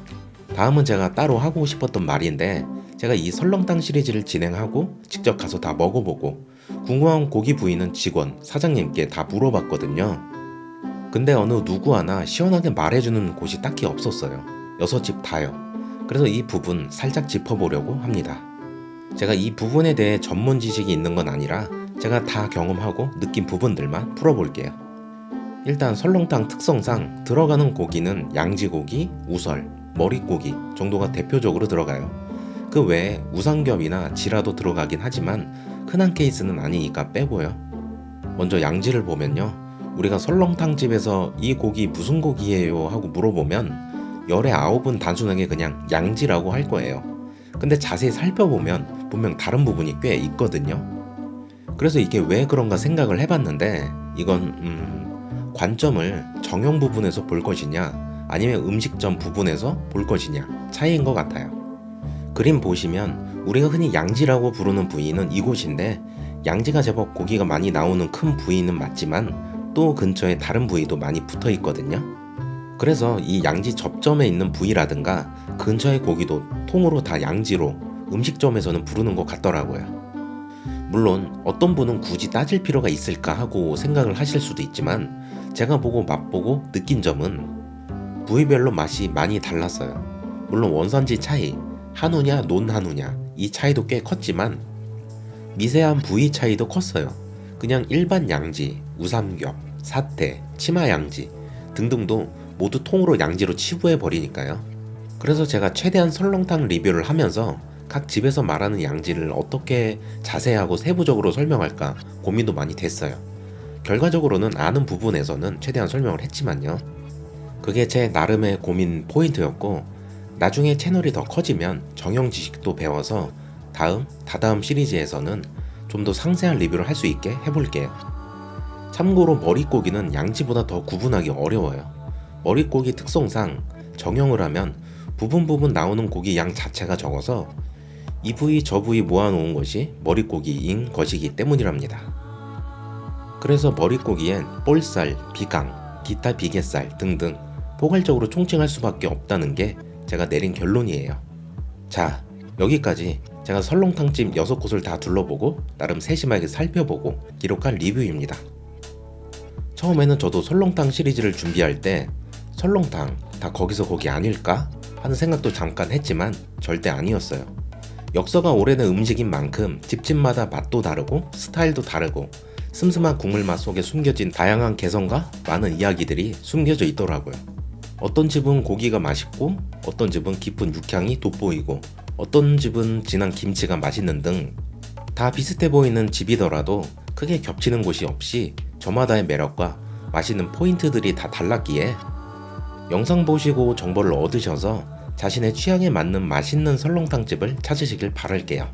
다음은 제가 따로 하고 싶었던 말인데 제가 이 설렁탕 시리즈를 진행하고 직접 가서 다 먹어보고 궁금한 고기 부위는 직원, 사장님께 다 물어봤거든요. 근데 어느 누구 하나 시원하게 말해주는 곳이 딱히 없었어요. 6집 다요. 그래서 이 부분 살짝 짚어보려고 합니다. 제가 이 부분에 대해 전문 지식이 있는 건 아니라 제가 다 경험하고 느낀 부분들만 풀어볼게요. 일단 설렁탕 특성상 들어가는 고기는 양지고기, 우설, 머릿고기 정도가 대표적으로 들어가요. 그 외에 우삼겹이나 지라도 들어가긴 하지만 흔한 케이스는 아니니까 빼고요. 먼저 양지를 보면요. 우리가 설렁탕 집에서 이 고기 무슨 고기예요 하고 물어보면 열의 9은 단순하게 그냥 양지라고 할 거예요. 근데 자세히 살펴보면 분명 다른 부분이 꽤 있거든요. 그래서 이게 왜 그런가 생각을 해봤는데 이건 관점을 정형 부분에서 볼 것이냐 아니면 음식점 부분에서 볼 것이냐 차이인 것 같아요. 그림 보시면 우리가 흔히 양지라고 부르는 부위는 이곳인데 양지가 제법 고기가 많이 나오는 큰 부위는 맞지만 또 근처에 다른 부위도 많이 붙어 있거든요. 그래서 이 양지 접점에 있는 부위라든가 근처의 고기도 통으로 다 양지로 음식점에서는 부르는 것 같더라고요. 물론 어떤 분은 굳이 따질 필요가 있을까 하고 생각을 하실 수도 있지만 제가 보고 맛보고 느낀 점은 부위별로 맛이 많이 달랐어요. 물론 원산지 차이, 한우냐 논한우냐 이 차이도 꽤 컸지만 미세한 부위 차이도 컸어요. 그냥 일반 양지, 우삼겹, 사태, 치마 양지 등등도 모두 통으로 양지로 치부해 버리니까요. 그래서 제가 최대한 설렁탕 리뷰를 하면서 각 집에서 말하는 양지를 어떻게 자세하고 세부적으로 설명할까 고민도 많이 됐어요. 결과적으로는 아는 부분에서는 최대한 설명을 했지만요. 그게 제 나름의 고민 포인트였고 나중에 채널이 더 커지면 정형 지식도 배워서 다다음 시리즈에서는 좀 더 상세한 리뷰를 할 수 있게 해볼게요. 참고로 머릿고기는 양지보다 더 구분하기 어려워요. 머릿고기 특성상 정형을 하면 부분 나오는 고기 양 자체가 적어서 이 부위 저 부위 모아놓은 것이 머릿고기인 것이기 때문이랍니다. 그래서 머릿고기엔 볼살, 비강, 기타 비계살 등등 포괄적으로 총칭할 수밖에 없다는 게 제가 내린 결론이에요. 자, 여기까지 제가 설렁탕집 6곳을 다 둘러보고 나름 세심하게 살펴보고 기록한 리뷰입니다. 처음에는 저도 설렁탕 시리즈를 준비할 때 설렁탕 다 거기서 거기 아닐까 하는 생각도 잠깐 했지만 절대 아니었어요. 역사가 오래된 음식인 만큼 집집마다 맛도 다르고 스타일도 다르고 슴슴한 국물 맛 속에 숨겨진 다양한 개성과 많은 이야기들이 숨겨져 있더라고요. 어떤 집은 고기가 맛있고 어떤 집은 깊은 육향이 돋보이고 어떤 집은 진한 김치가 맛있는 등 다 비슷해 보이는 집이더라도 크게 겹치는 곳이 없이 저마다의 매력과 맛있는 포인트들이 다 달랐기에 영상 보시고 정보를 얻으셔서 자신의 취향에 맞는 맛있는 설렁탕집을 찾으시길 바랄게요.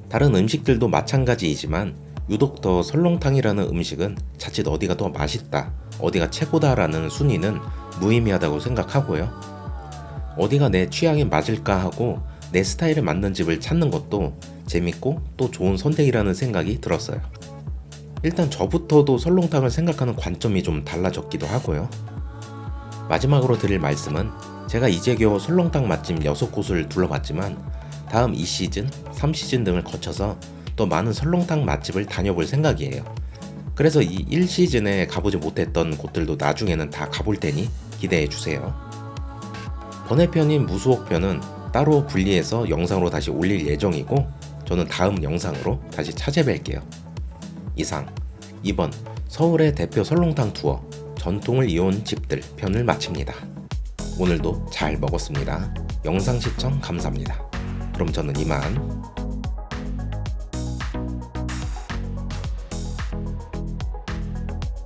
다른 음식들도 마찬가지이지만 유독 더 설렁탕이라는 음식은 자칫 어디가 더 맛있다, 어디가 최고다라는 순위는 무의미하다고 생각하고요. 어디가 내 취향에 맞을까 하고 내 스타일에 맞는 집을 찾는 것도 재밌고 또 좋은 선택이라는 생각이 들었어요. 일단 저부터도 설렁탕을 생각하는 관점이 좀 달라졌기도 하고요. 마지막으로 드릴 말씀은 제가 이제 겨우 설렁탕 맛집 6곳을 둘러봤지만 다음 2시즌, 3시즌 등을 거쳐서 또 많은 설렁탕 맛집을 다녀볼 생각이에요. 그래서 이 1시즌에 가보지 못했던 곳들도 나중에는 다 가볼 테니 기대해주세요. 번외편인 무수옥편은 따로 분리해서 영상으로 다시 올릴 예정이고 저는 다음 영상으로 다시 찾아뵐게요. 이상 이번 서울의 대표 설렁탕 투어 전통을 이어온 집들 편을 마칩니다. 오늘도 잘 먹었습니다. 영상 시청 감사합니다. 그럼 저는 이만